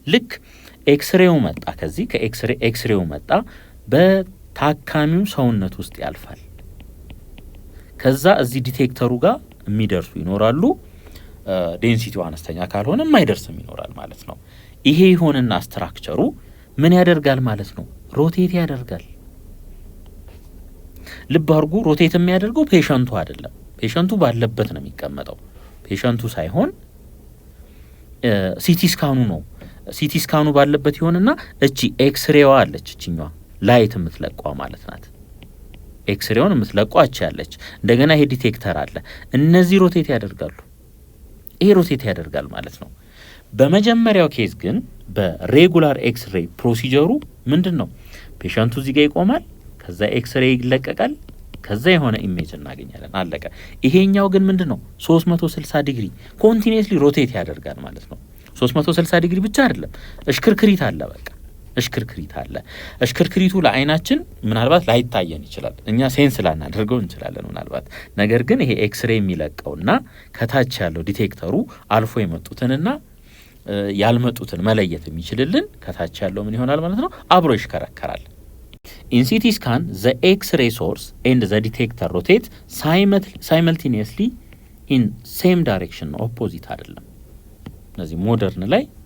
ልክ ኤክስሬው መጣ ከዚህ ኤክስሬው መጣ በታካሚው ሰውነት ውስጥ ያልፋል። ከዛ እዚህ ዲቴክተሩ ጋር የሚደርሱ ይኖራሉ። ዴንሲቲው አነስተኛ ካልሆነ የማይደርስም ይኖራል ማለት ነው። ይሄ ይሆንና ስትራክቸሩ ምን ያደርጋል ማለት ነው? ሮቴት ያደርጋል። ልብ አድርጉ፣ ሮቴት የሚያደርገው ፔሸንቱ አይደለም። ፔሸንቱ ባለበት ነው የሚቀመጠው። ፔሸንቱ ሳይሆን ሲቲ ስካኑ ነው። ሲቲ ስካኑ ባለበት ይሆንና እቺ ኤክስሬዋ አለች፣ እቺኛዋ ላይት የምትለቋ ማለት ናት። ኤክስሬውን የምትለቋ እቺ ያለች፣ እንደገና ይሄ ዲቴክተር አለ። እነዚህ ሮቴት ያደርጋሉ። ይሄ ሮቴት ያደርጋል ማለት ነው። በመጀመሪያው ኬዝ ግን በሬጉላር ኤክስሬ ፕሮሲጀሩ ምንድነው? ፔሸንቱ እዚህ ጋር ይቆማል፣ ከዛ ኤክስሬ ይለቀቃል፣ ከዛ የሆነ ኢሜጅ እናገኛለን፣ አለቀ። ይሄኛው ግን ምንድነው? 360 ዲግሪ ኮንቲኒየስሊ ሮቴት ያደርጋል ማለት ነው። 360 ዲግሪ ብቻ አይደለም፣ እሽክርክሪት አለ። በቃ እሽክርክሪት አለ። እሽክርክሪቱ ለአይናችን ምናልባት ላይታየን ይችላል፣ እኛ ሴንስ ላናደርገው እንችላለን ምናልባት። ነገር ግን ይሄ ኤክስሬ የሚለቀውና ከታች ያለው ዲቴክተሩ አልፎ የመጡትንና ያልመጡትን መለየት የሚችልልን ከታች ያለው ምን ይሆናል ማለት ነው? አብሮ ይሽከረከራል። ኢን ሲቲ ስካን ዘ ኤክስሬ ሶርስ ኤንድ ዘ ዲቴክተር ሮቴት ሳይመልቲኒየስሊ ኢን ሴም ዳይሬክሽን ነው፣ ኦፖዚት አይደለም። እነዚህ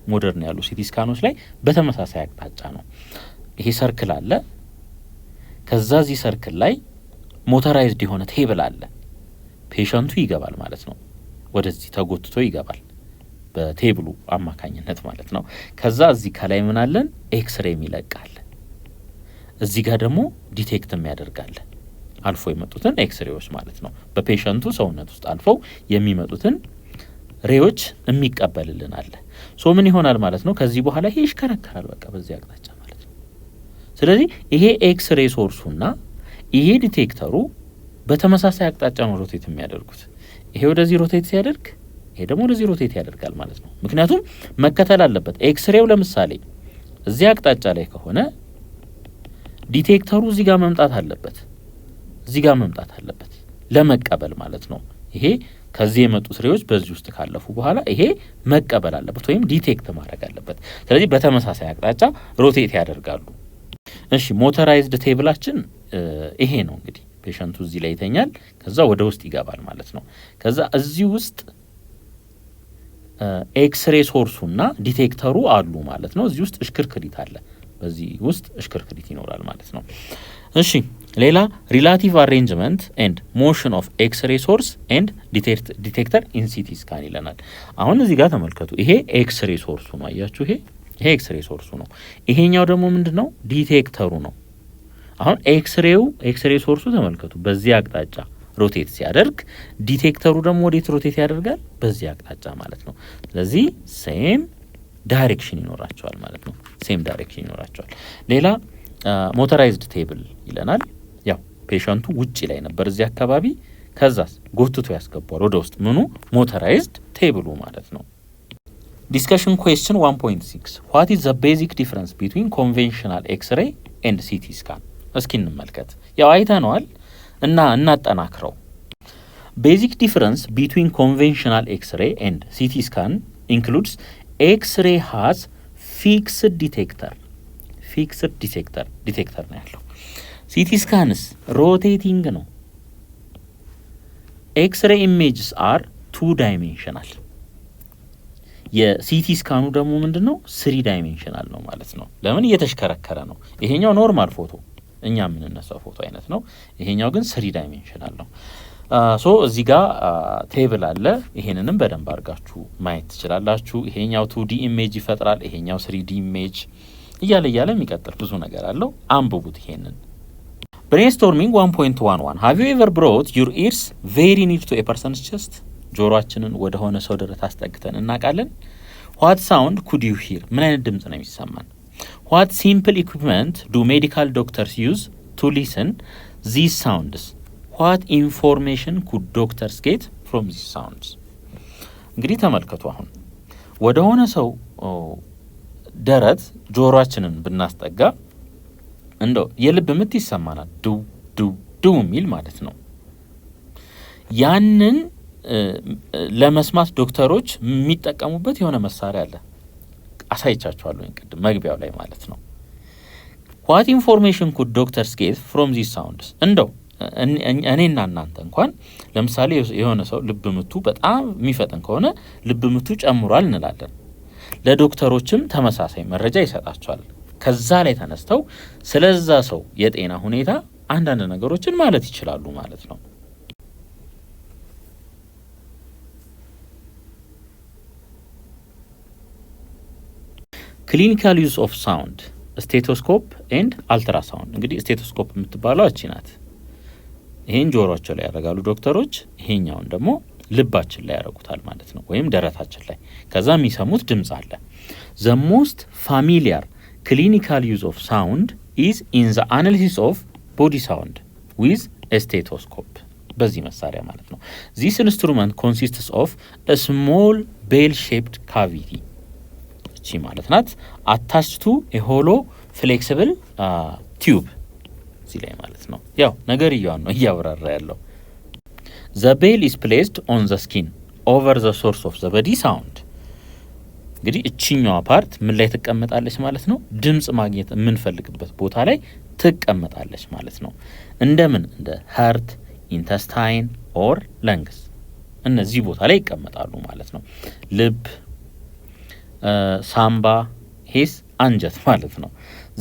ሞደርን ያሉ ሲቲ ስካኖች ላይ በተመሳሳይ አቅጣጫ ነው። ይሄ ሰርክል አለ፣ ከዛ እዚህ ሰርክል ላይ ሞተራይዝድ የሆነ ቴብል አለ። ፔሸንቱ ይገባል ማለት ነው፣ ወደዚህ ተጎትቶ ይገባል በቴብሉ አማካኝነት ማለት ነው። ከዛ እዚህ ከላይ ምን አለን? ኤክስሬ የሚለቃል። እዚህ ጋር ደግሞ ዲቴክት የሚያደርጋል አልፎ የመጡትን ኤክስሬዎች ማለት ነው። በፔሸንቱ ሰውነት ውስጥ አልፈው የሚመጡትን ሬዎች የሚቀበልልን አለ። ሶ ምን ይሆናል ማለት ነው? ከዚህ በኋላ ይሄ ይሽከረከራል በቃ በዚህ አቅጣጫ ማለት ነው። ስለዚህ ይሄ ኤክስሬ ሶርሱና ይሄ ዲቴክተሩ በተመሳሳይ አቅጣጫ ነው ሮቴት የሚያደርጉት። ይሄ ወደዚህ ሮቴት ሲያደርግ ይሄ ደግሞ ወደዚህ ሮቴት ያደርጋል ማለት ነው። ምክንያቱም መከተል አለበት። ኤክስሬው ለምሳሌ እዚህ አቅጣጫ ላይ ከሆነ ዲቴክተሩ እዚህ ጋር መምጣት አለበት ለመቀበል ማለት ነው። ይሄ ከዚህ የመጡት ሬዎች በዚህ ውስጥ ካለፉ በኋላ ይሄ መቀበል አለበት ወይም ዲቴክት ማድረግ አለበት። ስለዚህ በተመሳሳይ አቅጣጫ ሮቴት ያደርጋሉ። እሺ ሞተራይዝድ ቴብላችን ይሄ ነው እንግዲህ። ፔሸንቱ እዚህ ላይ ይተኛል፣ ከዛ ወደ ውስጥ ይገባል ማለት ነው። ከዛ እዚህ ውስጥ ኤክስሬ ሶርሱና ዲቴክተሩ አሉ ማለት ነው። እዚህ ውስጥ እሽክርክሪት አለ፣ በዚህ ውስጥ እሽክርክሪት ይኖራል ማለት ነው። እሺ ሌላ ሪላቲቭ አሬንጅመንት ኤንድ ሞሽን ኦፍ ኤክስሬ ሶርስ ኤንድ ዲቴክተር ኢን ሲቲ ስካን ይለናል። አሁን እዚህ ጋር ተመልከቱ። ይሄ ኤክስሬ ሶርሱ ነው፣ አያችሁ? ይሄ ኤክስሬ ሶርሱ ነው። ይሄኛው ደግሞ ምንድነው? ዲቴክተሩ ነው። አሁን ኤክስሬ ሶርሱ ተመልከቱ፣ በዚህ አቅጣጫ ሮቴት ሲያደርግ፣ ዲቴክተሩ ደግሞ ወዴት ሮቴት ያደርጋል? በዚህ አቅጣጫ ማለት ነው። ስለዚህ ሴም ዳይሬክሽን ይኖራቸዋል ማለት ነው። ሌላ ሞተራይዝድ ቴብል ይለናል። ያው ፔሸንቱ ውጪ ላይ ነበር እዚህ አካባቢ፣ ከዛስ ጎትቶ ያስገባል ወደ ውስጥ። ምኑ? ሞተራይዝድ ቴብሉ ማለት ነው። ዲስከሽን ኩዌስችን 1.6 ዋት ኢዝ ዘ ቤዚክ ዲፍረንስ ቢትዊን ኮንቬንሽናል ኤክስሬ ኤንድ ሲቲ ስካን? እስኪ እንመልከት። ያው አይተነዋል እና እናጠናክረው። ቤዚክ ዲፍረንስ ቢትዊን ኮንቬንሽናል ኤክስሬ ኤንድ ሲቲ ስካን ኢንክሉድስ ኤክስሬ ሃዝ ፊክስድ ዲቴክተር ነው ያለው። ሲቲ ስካንስ ሮቴቲንግ ነው። ኤክስሬ ኢሜጅስ አር 2 ዳይሜንሽናል። የሲቲ ስካኑ ደግሞ ምንድነው? 3 ዳይሜንሽናል ነው ማለት ነው። ለምን? እየተሽከረከረ ነው። ይሄኛው ኖርማል ፎቶ እኛ የምንነሳው ፎቶ አይነት ነው። ይሄኛው ግን 3 ዳይሜንሽናል ነው። ሶ እዚህ ጋር ቴብል አለ። ይሄንንም በደንብ አድርጋችሁ ማየት ትችላላችሁ። ይሄኛው 2D ኢሜጅ ይፈጥራል፣ ይሄኛው 3D ኢሜጅ እያለ የሚቀጥል ብዙ ነገር አለው። አንብቡት ይሄንን። ብሬንስቶርሚንግ 1.11 ሃቭ ዩ ኤቨር ብሮት ዩር ኢርስ ቬሪ ኒር ቱ ኤ ፐርሰንስ ቸስት? ጆሮአችንን ወደ ሆነ ሰው ደረት አስጠግተን እናውቃለን? ዋት ሳውንድ ኩድ ዩ ሂር? ምን አይነት ድምጽ ነው የሚሰማን? ዋት ሲምፕል ኢኩዊፕመንት ዱ ሜዲካል ዶክተርስ ዩዝ ቱ ሊስን ዚስ ሳውንድስ? ዋት ኢንፎርሜሽን ኩድ ዶክተርስ ጌት ፍሮም ዚስ ሳውንድስ? እንግዲህ ተመልከቱ። አሁን ወደ ሆነ ሰው ደረት ጆሮአችንን ብናስጠጋ እንደው የልብ ምት ይሰማናል፣ ዱ ዱ ዱ የሚል ማለት ነው። ያንን ለመስማት ዶክተሮች የሚጠቀሙበት የሆነ መሳሪያ አለ። አሳይቻችኋለሁ ቅድም መግቢያው ላይ ማለት ነው። ዋት ኢንፎርሜሽን ኩድ ዶክተርስ ጌት ፍሮም ዚስ ሳውንድስ? እንደው እኔና እናንተ እንኳን ለምሳሌ የሆነ ሰው ልብ ምቱ በጣም የሚፈጥን ከሆነ ልብ ምቱ ጨምሯል እንላለን። ለዶክተሮችም ተመሳሳይ መረጃ ይሰጣቸዋል። ከዛ ላይ ተነስተው ስለዛ ሰው የጤና ሁኔታ አንዳንድ ነገሮችን ማለት ይችላሉ ማለት ነው። ክሊኒካል ዩዝ ኦፍ ሳውንድ ስቴቶስኮፕ ኤንድ አልትራሳውንድ። እንግዲህ ስቴቶስኮፕ የምትባለው እቺ ናት። ይሄን ጆሮአቸው ላይ ያደርጋሉ ዶክተሮች፣ ይሄኛውን ደግሞ ልባችን ላይ ያደርጉታል ማለት ነው፣ ወይም ደረታችን ላይ። ከዛ የሚሰሙት ድምጽ አለ። ዘ ሞስት ፋሚሊያር ክሊኒካል ዩዝ ኦፍ ሳውንድ ኢዝ ኢን ዘ አናሊሲስ ኦፍ ቦዲ ሳውንድ ዊዝ ስቴቶስኮፕ፣ በዚህ መሳሪያ ማለት ነው። ዚስ ኢንስትሩመንት ኮንሲስትስ ኦፍ አ ስሞል ቤል ሼፕድ ካቪቲ፣ እቺ ማለት ናት፣ አታችድ ቱ ኤ ሆሎ ፍሌክሲብል ቲዩብ፣ እዚህ ላይ ማለት ነው። ያው ነገርየዋን ነው እያብራራ ያለው። ዘ ቤል ኢዝ ፕሌስድ ኦን ዘ ስኪን ኦቨር ዘ ሶርስ ኦፍ ዘ ቦዲ ሳውንድ። እንግዲህ እቺኛዋ ፓርት ምን ላይ ትቀመጣለች ማለት ነው? ድምጽ ማግኘት የምንፈልግበት ቦታ ላይ ትቀመጣለች ማለት ነው። እንደምን? እንደ ሀርት፣ ኢንተስታይን ኦር ለንግስ፣ እነዚህ ቦታ ላይ ይቀመጣሉ ማለት ነው። ልብ፣ ሳምባ፣ ሄስ፣ አንጀት ማለት ነው።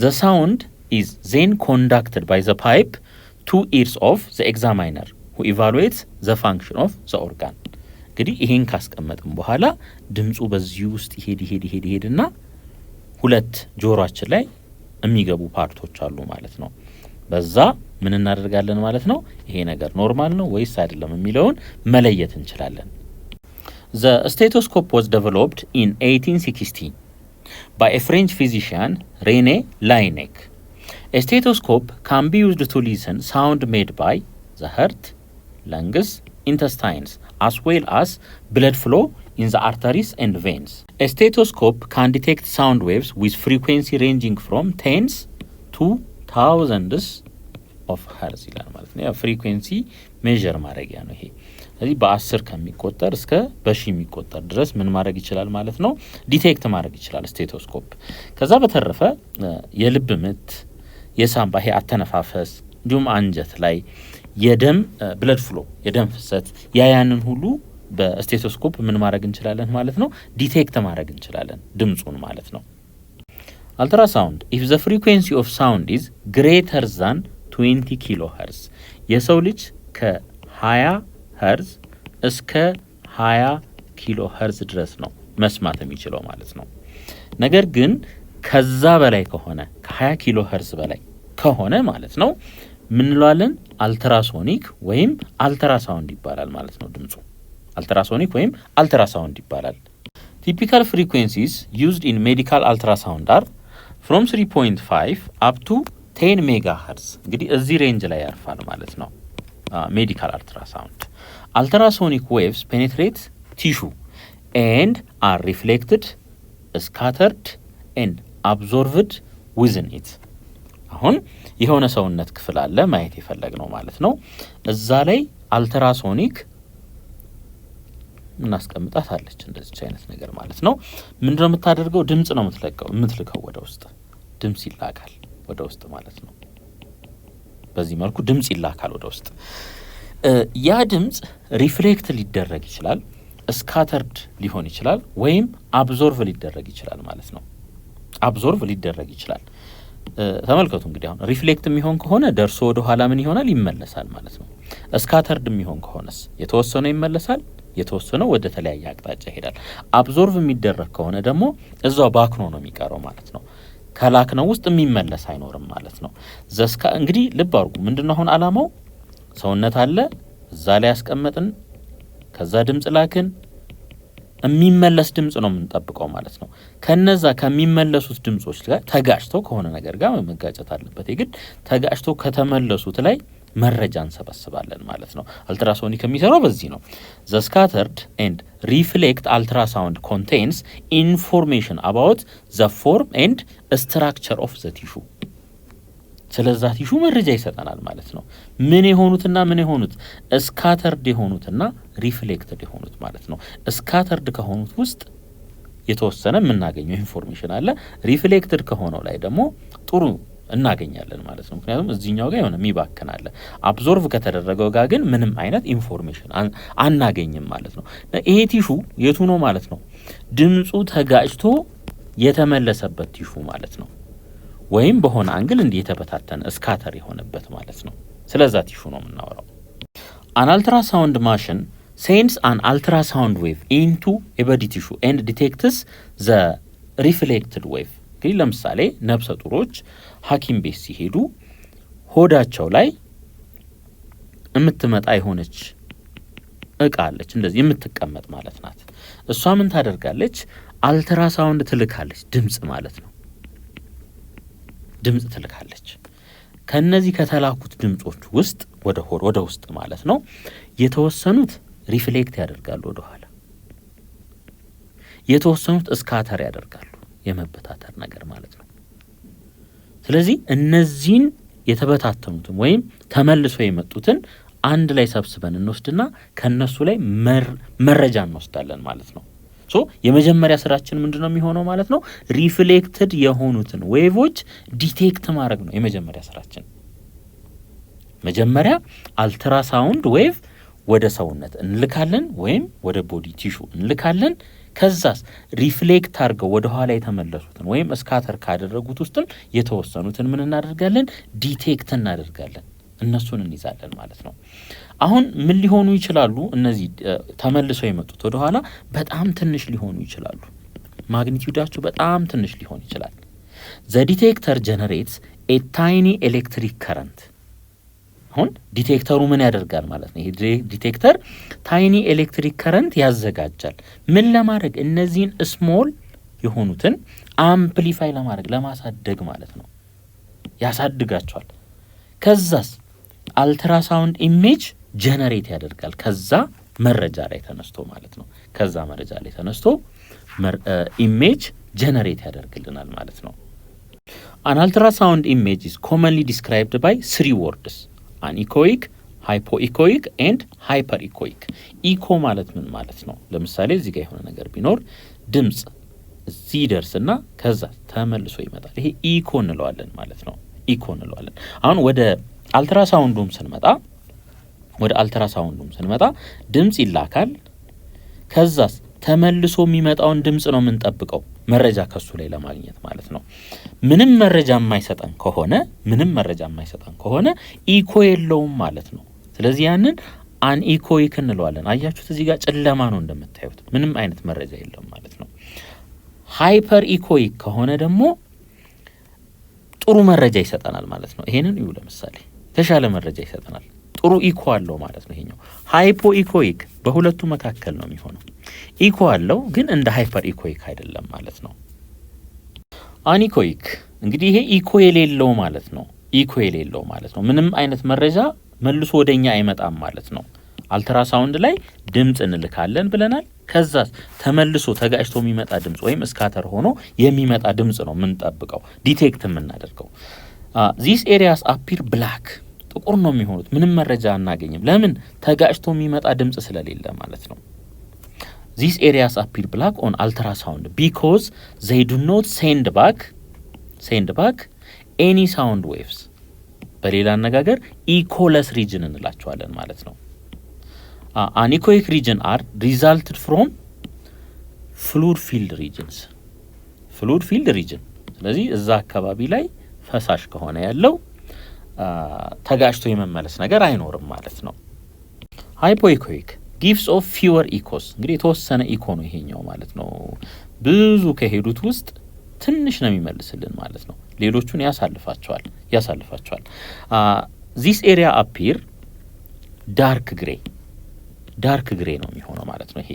ዘ ሳውንድ ኢዝ ዜን ኮንዳክትድ ባይ ዘ ፓይፕ ቱ ኢርስ ኦፍ ዘ ኤግዛማይነር ሁ ኢቫሉዌትስ ዘ ፋንክሽን ኦፍ ዘ ኦርጋን። እንግዲህ ይሄን ካስቀመጥም በኋላ ድምጹ በዚህ ውስጥ ይሄድና ሁለት ጆሮአችን ላይ የሚገቡ ፓርቶች አሉ ማለት ነው። በዛ ምን እናደርጋለን ማለት ነው? ይሄ ነገር ኖርማል ነው ወይስ አይደለም የሚለውን መለየት እንችላለን። The stethoscope was developed in 1860 by a French physician, René Laennec. A stethoscope can be used to listen sound made by the heart, lungs, intestines, as well as blood flow in the arteries and veins. A stethoscope can detect sound waves with frequency ranging from tens to thousands of hertz ይላል ማለት ነው። ፍሪኩዌንሲ ሜዠር ማድረጊያ ነው ይሄ። ስለዚህ በ10 ከሚቆጠር እስከ በሺ የሚቆጠር ድረስ ምን ማድረግ ይችላል ማለት ነው? ዲቴክት ማድረግ ይችላል ስቴቶስኮፕ። ከዛ በተረፈ የልብ ምት፣ የሳምባ ይሄ አተነፋፈስ፣ እንዲሁም አንጀት ላይ የደም ብለድ ፍሎ የደም ፍሰት ያንን ሁሉ በስቴቶስኮፕ ምን ማድረግ እንችላለን ማለት ነው? ዲቴክት ማድረግ እንችላለን ድምጹን ማለት ነው። አልትራሳውንድ ኢፍ ዘ ፍሪኩዌንሲ ኦፍ ሳውንድ ኢዝ ግሬተር ዛን 20 ኪሎ ሄርዝ፣ የሰው ልጅ ከ20 ሄርዝ እስከ 20 ኪሎ ሄርዝ ድረስ ነው መስማት የሚችለው ማለት ነው። ነገር ግን ከዛ በላይ ከሆነ ከ20 ኪሎ ሄርዝ በላይ ከሆነ ማለት ነው ምን እንለዋለን? አልትራሶኒክ ወይም አልትራሳውንድ ይባላል ማለት ነው። ድምጹ አልትራሶኒክ ወይም አልትራሳውንድ ይባላል። ቲፒካል ፍሪኩዌንሲስ ዩዝድ ኢን ሜዲካል አልትራሳውንድ አር ፍሮም 3.5 አፕ ቱ 10 ሜጋ ሄርዝ። እንግዲህ እዚህ ሬንጅ ላይ ያርፋል ማለት ነው ሜዲካል አልትራሳውንድ። አልትራሶኒክ ዌቭስ ፔኔትሬት ቲሹ ኤንድ አር ሪፍሌክትድ ስካተርድ ኤንድ አብዞርቭድ ዊዝን ኢት። አሁን የሆነ ሰውነት ክፍል አለ ማየት የፈለግ ነው ማለት ነው። እዛ ላይ አልትራሶኒክ እናስቀምጣት አለች እንደዚህ አይነት ነገር ማለት ነው። ምንድነው የምታደርገው? ድምጽ ነው የምትልከው ወደ ውስጥ። ድምጽ ይላካል ወደ ውስጥ ማለት ነው። በዚህ መልኩ ድምጽ ይላካል ወደ ውስጥ። ያ ድምጽ ሪፍሌክት ሊደረግ ይችላል፣ ስካተርድ ሊሆን ይችላል፣ ወይም አብዞርቭ ሊደረግ ይችላል ማለት ነው። አብዞርቭ ሊደረግ ይችላል። ተመልከቱ እንግዲህ አሁን ሪፍሌክት የሚሆን ከሆነ ደርሶ ወደ ኋላ ምን ይሆናል ይመለሳል ማለት ነው። ስካተርድ የሚሆን ከሆነስ የተወሰነው ይመለሳል፣ የተወሰነው ወደ ተለያየ አቅጣጫ ይሄዳል። አብዞርቭ የሚደረግ ከሆነ ደግሞ እዛው ባክኖ ነው የሚቀረው ማለት ነው። ከላክነው ውስጥ የሚመለስ አይኖርም ማለት ነው። ዘስካ እንግዲህ ልብ አድርጉ ምንድነው አሁን አላማው ሰውነት አለ እዛ ላይ ያስቀመጥን ከዛ ድምጽ ላክን የሚመለስ ድምጽ ነው የምንጠብቀው ማለት ነው። ከነዛ ከሚመለሱት ድምጾች ጋር ተጋጭተው ከሆነ ነገር ጋር መጋጨት አለበት። ይግድ ተጋጭተው ከተመለሱት ላይ መረጃ እንሰበስባለን ማለት ነው። አልትራሶኒክ የሚሰራው በዚህ ነው። ዘ ስካተርድ ኤንድ ሪፍሌክት አልትራሳውንድ ኮንቴንስ ኢንፎርሜሽን አባውት ዘ ፎርም ኤንድ ስትራክቸር ኦፍ ዘ ቲሹ። ስለዛ ቲሹ መረጃ ይሰጠናል ማለት ነው። ምን የሆኑትና ምን የሆኑት ስካተርድ የሆኑትና ሪፍሌክትድ የሆኑት ማለት ነው። ስካተርድ ከሆኑት ውስጥ የተወሰነ የምናገኘው ኢንፎርሜሽን አለ። ሪፍሌክትድ ከሆነው ላይ ደግሞ ጥሩ እናገኛለን ማለት ነው። ምክንያቱም እዚህኛው ጋር የሆነ የሚባክን አለ። አብዞርቭ ከተደረገው ጋር ግን ምንም አይነት ኢንፎርሜሽን አናገኝም ማለት ነው። ይሄ ቲሹ የቱ ነው ማለት ነው? ድምፁ ተጋጭቶ የተመለሰበት ቲሹ ማለት ነው። ወይም በሆነ አንግል እንዲህ የተበታተነ ስካተር የሆነበት ማለት ነው። ስለዛ ቲሹ ነው የምናወራው። አን አልትራሳውንድ ማሽን ሴንድስ አን አልትራሳውንድ ዌቭ ኢንቱ ኤ ቦዲ ቲሹ ኤንድ ዲቴክትስ ዘ ሪፍሌክትድ ዌቭ። እንግዲህ ለምሳሌ ነፍሰ ጡሮች ሐኪም ቤት ሲሄዱ ሆዳቸው ላይ የምትመጣ የሆነች እቃ አለች፣ እንደዚህ የምትቀመጥ ማለት ናት። እሷ ምን ታደርጋለች? አልትራሳውንድ ትልካለች፣ ድምጽ ማለት ነው። ድምጽ ትልካለች። ከነዚህ ከተላኩት ድምጾች ውስጥ ወደ ሆድ ወደ ውስጥ ማለት ነው የተወሰኑት ሪፍሌክት ያደርጋሉ ወደ ኋላ፣ የተወሰኑት ስካተር ያደርጋሉ፣ የመበታተር ነገር ማለት ነው። ስለዚህ እነዚህን የተበታተኑትን ወይም ተመልሶ የመጡትን አንድ ላይ ሰብስበን እንወስድና ከነሱ ላይ መረጃ እንወስዳለን ማለት ነው። ሶ የመጀመሪያ ስራችን ምንድነው የሚሆነው ማለት ነው? ሪፍሌክትድ የሆኑትን ዌቮች ዲቴክት ማድረግ ነው የመጀመሪያ ስራችን። መጀመሪያ አልትራሳውንድ ዌቭ ወደ ሰውነት እንልካለን ወይም ወደ ቦዲ ቲሹ እንልካለን። ከዛስ ሪፍሌክት አድርገው ወደ ኋላ የተመለሱትን ወይም ስካተር ካደረጉት ውስጥም የተወሰኑትን ምን እናደርጋለን? ዲቴክት እናደርጋለን፣ እነሱን እንይዛለን ማለት ነው። አሁን ምን ሊሆኑ ይችላሉ? እነዚህ ተመልሰው የመጡት ወደ ኋላ በጣም ትንሽ ሊሆኑ ይችላሉ። ማግኒቲዩዳቸው በጣም ትንሽ ሊሆን ይችላል። ዘ ዲቴክተር ጀነሬትስ ኤ ታይኒ ኤሌክትሪክ ከረንት። አሁን ዲቴክተሩ ምን ያደርጋል ማለት ነው? ይሄ ዲቴክተር ታይኒ ኤሌክትሪክ ከረንት ያዘጋጃል። ምን ለማድረግ? እነዚህን ስሞል የሆኑትን አምፕሊፋይ ለማድረግ ለማሳደግ ማለት ነው። ያሳድጋቸዋል። ከዛስ አልትራሳውንድ ኢሜጅ ጀነሬት ያደርጋል። ከዛ መረጃ ላይ ተነስቶ ማለት ነው። ከዛ መረጃ ላይ ተነስቶ ኢሜጅ ጀነሬት ያደርግልናል ማለት ነው። አን አልትራሳውንድ ኢሜጅ ኢዝ ኮመንሊ ዲስክራይብድ ባይ 3 ወርድስ አኒኮይክ፣ ሃይፖኢኮይክ ኤንድ ሃይፐር ኢኮይክ። ኢኮ ማለት ምን ማለት ነው? ለምሳሌ እዚህ ጋር የሆነ ነገር ቢኖር ድምጽ እዚህ ደርስና ከዛ ተመልሶ ይመጣል። ይሄ ኢኮ እንለዋለን ማለት ነው። ኢኮ እንለዋለን። አሁን ወደ አልትራሳውንዱም ስንመጣ ድምጽ ይላካል። ከዛስ ተመልሶ የሚመጣውን ድምጽ ነው የምንጠብቀው መረጃ ከሱ ላይ ለማግኘት ማለት ነው። ምንም መረጃ የማይሰጠን ከሆነ ኢኮ የለውም ማለት ነው። ስለዚህ ያንን አንኢኮይክ እንለዋለን። አያችሁት? እዚህ ጋር ጨለማ ነው እንደምታዩት፣ ምንም አይነት መረጃ የለውም ማለት ነው። ሃይፐር ኢኮይክ ከሆነ ደግሞ ጥሩ መረጃ ይሰጠናል ማለት ነው። ይሄንን እዩ፣ ለምሳሌ የተሻለ መረጃ ይሰጠናል፣ ጥሩ ኢኮ አለው ማለት ነው። ይሄኛው ሃይፖ ኢኮይክ በሁለቱ መካከል ነው የሚሆነው። ኢኮ አለው ግን እንደ ሃይፐር ኢኮይክ አይደለም ማለት ነው። አኒኮይክ እንግዲህ ይሄ ኢኮ የሌለው ማለት ነው። ምንም አይነት መረጃ መልሶ ወደኛ አይመጣም ማለት ነው። አልትራሳውንድ ላይ ድምጽ እንልካለን ብለናል። ከዛ ተመልሶ ተጋጭቶ የሚመጣ ድምጽ ወይም ስካተር ሆኖ የሚመጣ ድምጽ ነው የምንጠብቀው፣ ዲቴክት የምናደርገው። ዚስ ኤሪያስ አፒር ብላክ፣ ጥቁር ነው የሚሆኑት። ምንም መረጃ አናገኝም። ለምን? ተጋጭቶ የሚመጣ ድምጽ ስለሌለ ማለት ነው። ዚስ ኤሪያስ አፒር ብላክ ኦን አልትራሳውንድ ቢኮዝ ዘይ ዱ ኖት ሴንድ ባክ ኤኒ ሳውንድ ዌቭስ። በሌላ አነጋገር ኢኮለስ ሪጅን እንላቸዋለን ማለት ነው። አኒኮይክ ሪጅን አር ሪዛልትድ ፍሮም ፍሉድ ፊልድ ሪጅን። ስለዚህ እዛ አካባቢ ላይ ፈሳሽ ከሆነ ያለው ተጋጭቶ የመመለስ ነገር አይኖርም ማለት ነው። ሃይፖኢኮይክ ጊቭስ ኦፍ ፊወር ኢኮስ እንግዲህ የተወሰነ ኢኮ ነው ይሄኛው ማለት ነው። ብዙ ከሄዱት ውስጥ ትንሽ ነው የሚመልስልን ማለት ነው። ሌሎቹን ያሳልፋቸዋል። ዚስ ኤሪያ አፒር ዳርክ ግሬ ነው የሚሆነው ማለት ነው። ይሄ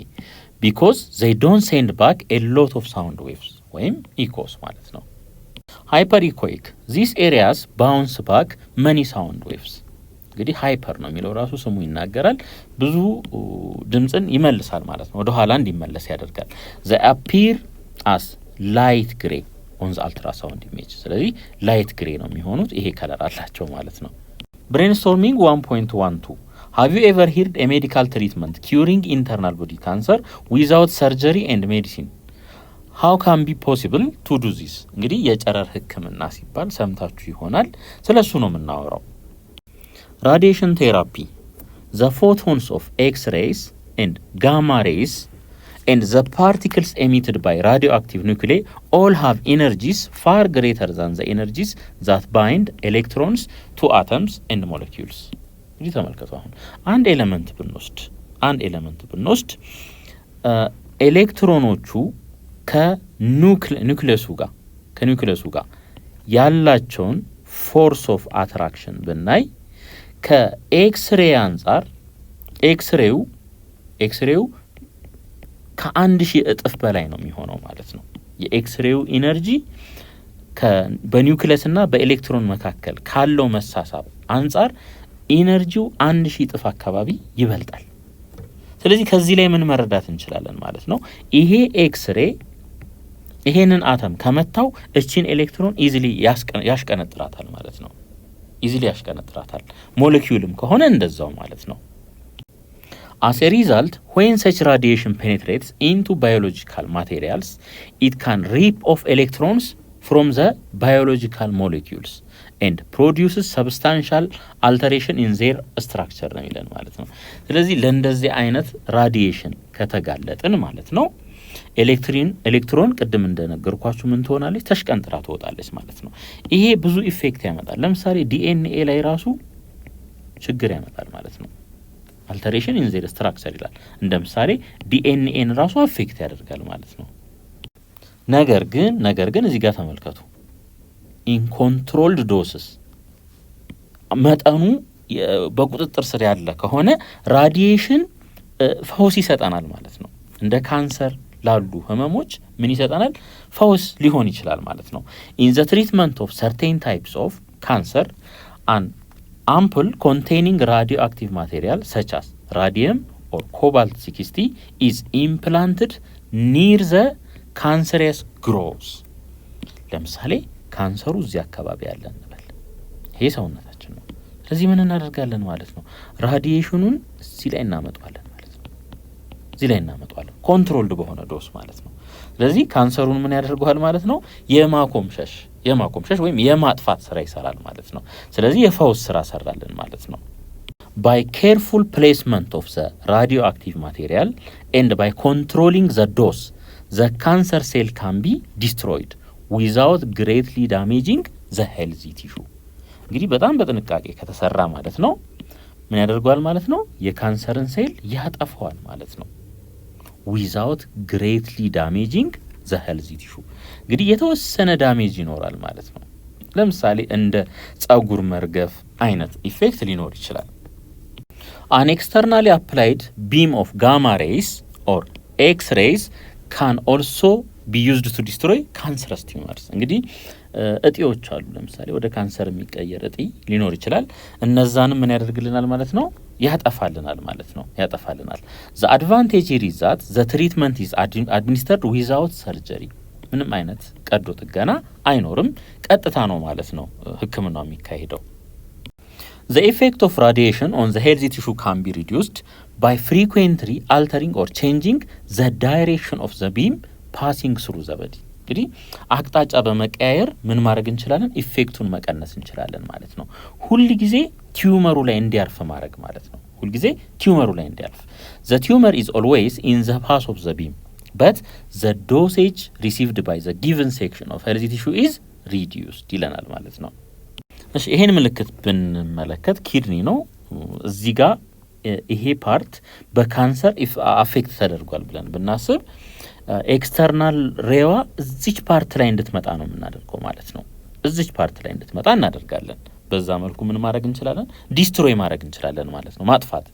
ቢኮዝ ዘይ ዶንት ሴንድ ባክ ኤ ሎት ኦፍ ሳውንድ ዌቭስ ወይም ኢኮስ ማለት ነው። ሃይፐር ኢኮይክ ዚስ ኤሪያስ ባውንስ ባክ መኒ ሳውንድ ዌቭስ እንግዲህ ሃይፐር ነው የሚለው ራሱ ስሙ ይናገራል። ብዙ ድምፅን ይመልሳል ማለት ነው። ወደ ኋላ እንዲመለስ ያደርጋል። ዘይ አፒር አስ ላይት ግሬ ኦን ዘ አልትራሳውንድ ኢሜጅ። ስለዚህ ላይት ግሬ ነው የሚሆኑት። ይሄ ከለር አላቸው ማለት ነው። ብሬንስቶርሚንግ 1.12 ሃቭ ዩ ኤቨር ሂርድ ኤ ሜዲካል ትሪትመንት ኪዩሪንግ ኢንተርናል ቦዲ ካንሰር ዊዛውት ሰርጀሪ ኤንድ ሜዲሲን ሃው ካን ቢ ፖሲብል ቱ ዱ ዚስ? እንግዲህ የጨረር ህክምና ሲባል ሰምታችሁ ይሆናል። ስለሱ ነው የምናወራው። ራዲዬሽን ቴራፒ ዘ ፎቶንስ ኦፍ ኤክስ ሬይስ ኤንድ ጋማ ሬይስ and the particles emitted by radioactive nuclei all have energies far greater than the energies that bind electrons to atoms and molecules. እንግዲህ ተመልከቱ። አሁን አንድ ኤሌመንት ብንወስድ ኤሌክትሮኖቹ ከኒውክሊየሱ ጋር ያላቸውን ፎርስ ኦፍ አትራክሽን ብናይ ከኤክስሬይ አንጻር ኤክስሬው ከ1000 እጥፍ በላይ ነው የሚሆነው ማለት ነው። የኤክስሬው ኢነርጂ በኒውክሊየስ እና በኤሌክትሮን መካከል ካለው መሳሳብ አንጻር ኢነርጂው 1000 እጥፍ አካባቢ ይበልጣል። ስለዚህ ከዚህ ላይ ምን መረዳት እንችላለን ማለት ነው? ይሄ ኤክስሬይ ይሄንን አተም ከመታው እቺን ኤሌክትሮን ኢዚሊ ያሽቀነጥራታል ማለት ነው። ሞለኪውልም ከሆነ እንደዛው ማለት ነው። As a result, when such radiation penetrates into biological materials, it can rip off electrons from the biological molecules and produces substantial alteration in their structure ነው የሚለን ማለት ነው። ስለዚህ ለእንደዚህ አይነት ራዲዬሽን ከተጋለጥን ማለት ነው ኤሌክትሮን ቅድም እንደነገርኳችሁ ምን ትሆናለች? ተሽቀንጥራ ትወጣለች ማለት ነው። ይሄ ብዙ ኢፌክት ያመጣል። ለምሳሌ ዲኤንኤ ላይ ራሱ ችግር ያመጣል ማለት ነው። አልተሬሽን ኢን ዜር ስትራክቸር ይላል። እንደ ምሳሌ ዲኤንኤን ራሱ አፌክት ያደርጋል ማለት ነው። ነገር ግን እዚህ ጋር ተመልከቱ። ኢን ኮንትሮልድ ዶስስ መጠኑ በቁጥጥር ስር ያለ ከሆነ ራዲዬሽን ፈውስ ይሰጠናል ማለት ነው። እንደ ካንሰር ላሉ ህመሞች ምን ይሰጠናል? ፈውስ ሊሆን ይችላል ማለት ነው። ኢን ዘ ትሪትመንት ኦፍ ሰርቴን ታይፕስ ኦፍ ካንሰር አን ampoule containing radioactive material such as radium or cobalt 60 is implanted near the cancerous growth. ለምሳሌ ካንሰሩ እዚህ አካባቢ ያለ እንበል። ይሄ ሰውነታችን ነው። ስለዚህ ምን እናደርጋለን ማለት ነው? ራዲዬሽኑን እዚህ ላይ እናመጣዋለን ማለት ነው። ኮንትሮልድ በሆነ ዶስ ማለት ነው። ስለዚህ ካንሰሩን ምን ያደርገዋል ማለት ነው? የማኮምሸሽ ወይም የማጥፋት ስራ ይሰራል ማለት ነው። ስለዚህ የፈውስ ስራ ሰራልን ማለት ነው። by careful placement of the radioactive material and by controlling the dose, the cancer cell can be destroyed without greatly damaging the healthy tissue. እንግዲህ በጣም በጥንቃቄ ከተሰራ ማለት ነው ምን ያደርገዋል ማለት ነው? የካንሰርን ሴል ያጠፋዋል ማለት ነው። without greatly damaging the healthy tissue እንግዲህ የተወሰነ ዳሜጅ ይኖራል ማለት ነው። ለምሳሌ እንደ ጸጉር መርገፍ አይነት ኢፌክት ሊኖር ይችላል። an externally applied beam of gamma rays or x-rays can also be used to destroy cancerous tumors. እንግዲህ እጢዎች አሉ። ለምሳሌ ወደ ካንሰር የሚቀየር እጢ ሊኖር ይችላል። እነዛንም ምን ያደርግልናል ማለት ነው? ያጠፋልናል ማለት ነው። the advantage is that the treatment is administered without surgery. ምንም አይነት ቀዶ ጥገና አይኖርም። ቀጥታ ነው ማለት ነው ህክምናው የሚካሄደው። The effect of radiation on the healthy tissue can be reduced by frequently altering or changing the direction of the beam passing through the body. እንግዲህ አቅጣጫ በመቀያየር ምን ማድረግ እንችላለን? ኢፌክቱን መቀነስ እንችላለን ማለት ነው። ሁል ጊዜ ቲዩመሩ ላይ እንዲያርፍ ማድረግ ማለት ነው። The tumor is always in the path of the beam, but the dosage received by the given section of healthy tissue is ሪዲዩስድ ይለናል ማለት ነው። እሺ ይሄን ምልክት ብንመለከት ኪድኒ ነው። እዚህ ጋር ይሄ ፓርት በካንሰር አፌክት ተደርጓል ብለን ብናስብ ኤክስተርናል ሬዋ እዚች ፓርት ላይ እንድትመጣ ነው የምናደርገው ማለት ነው። እዚች ፓርት ላይ እንድትመጣ እናደርጋለን። በዛ መልኩ ምን ማድረግ እንችላለን? ዲስትሮይ ማድረግ እንችላለን ማለት ነው፣ ማጥፋት።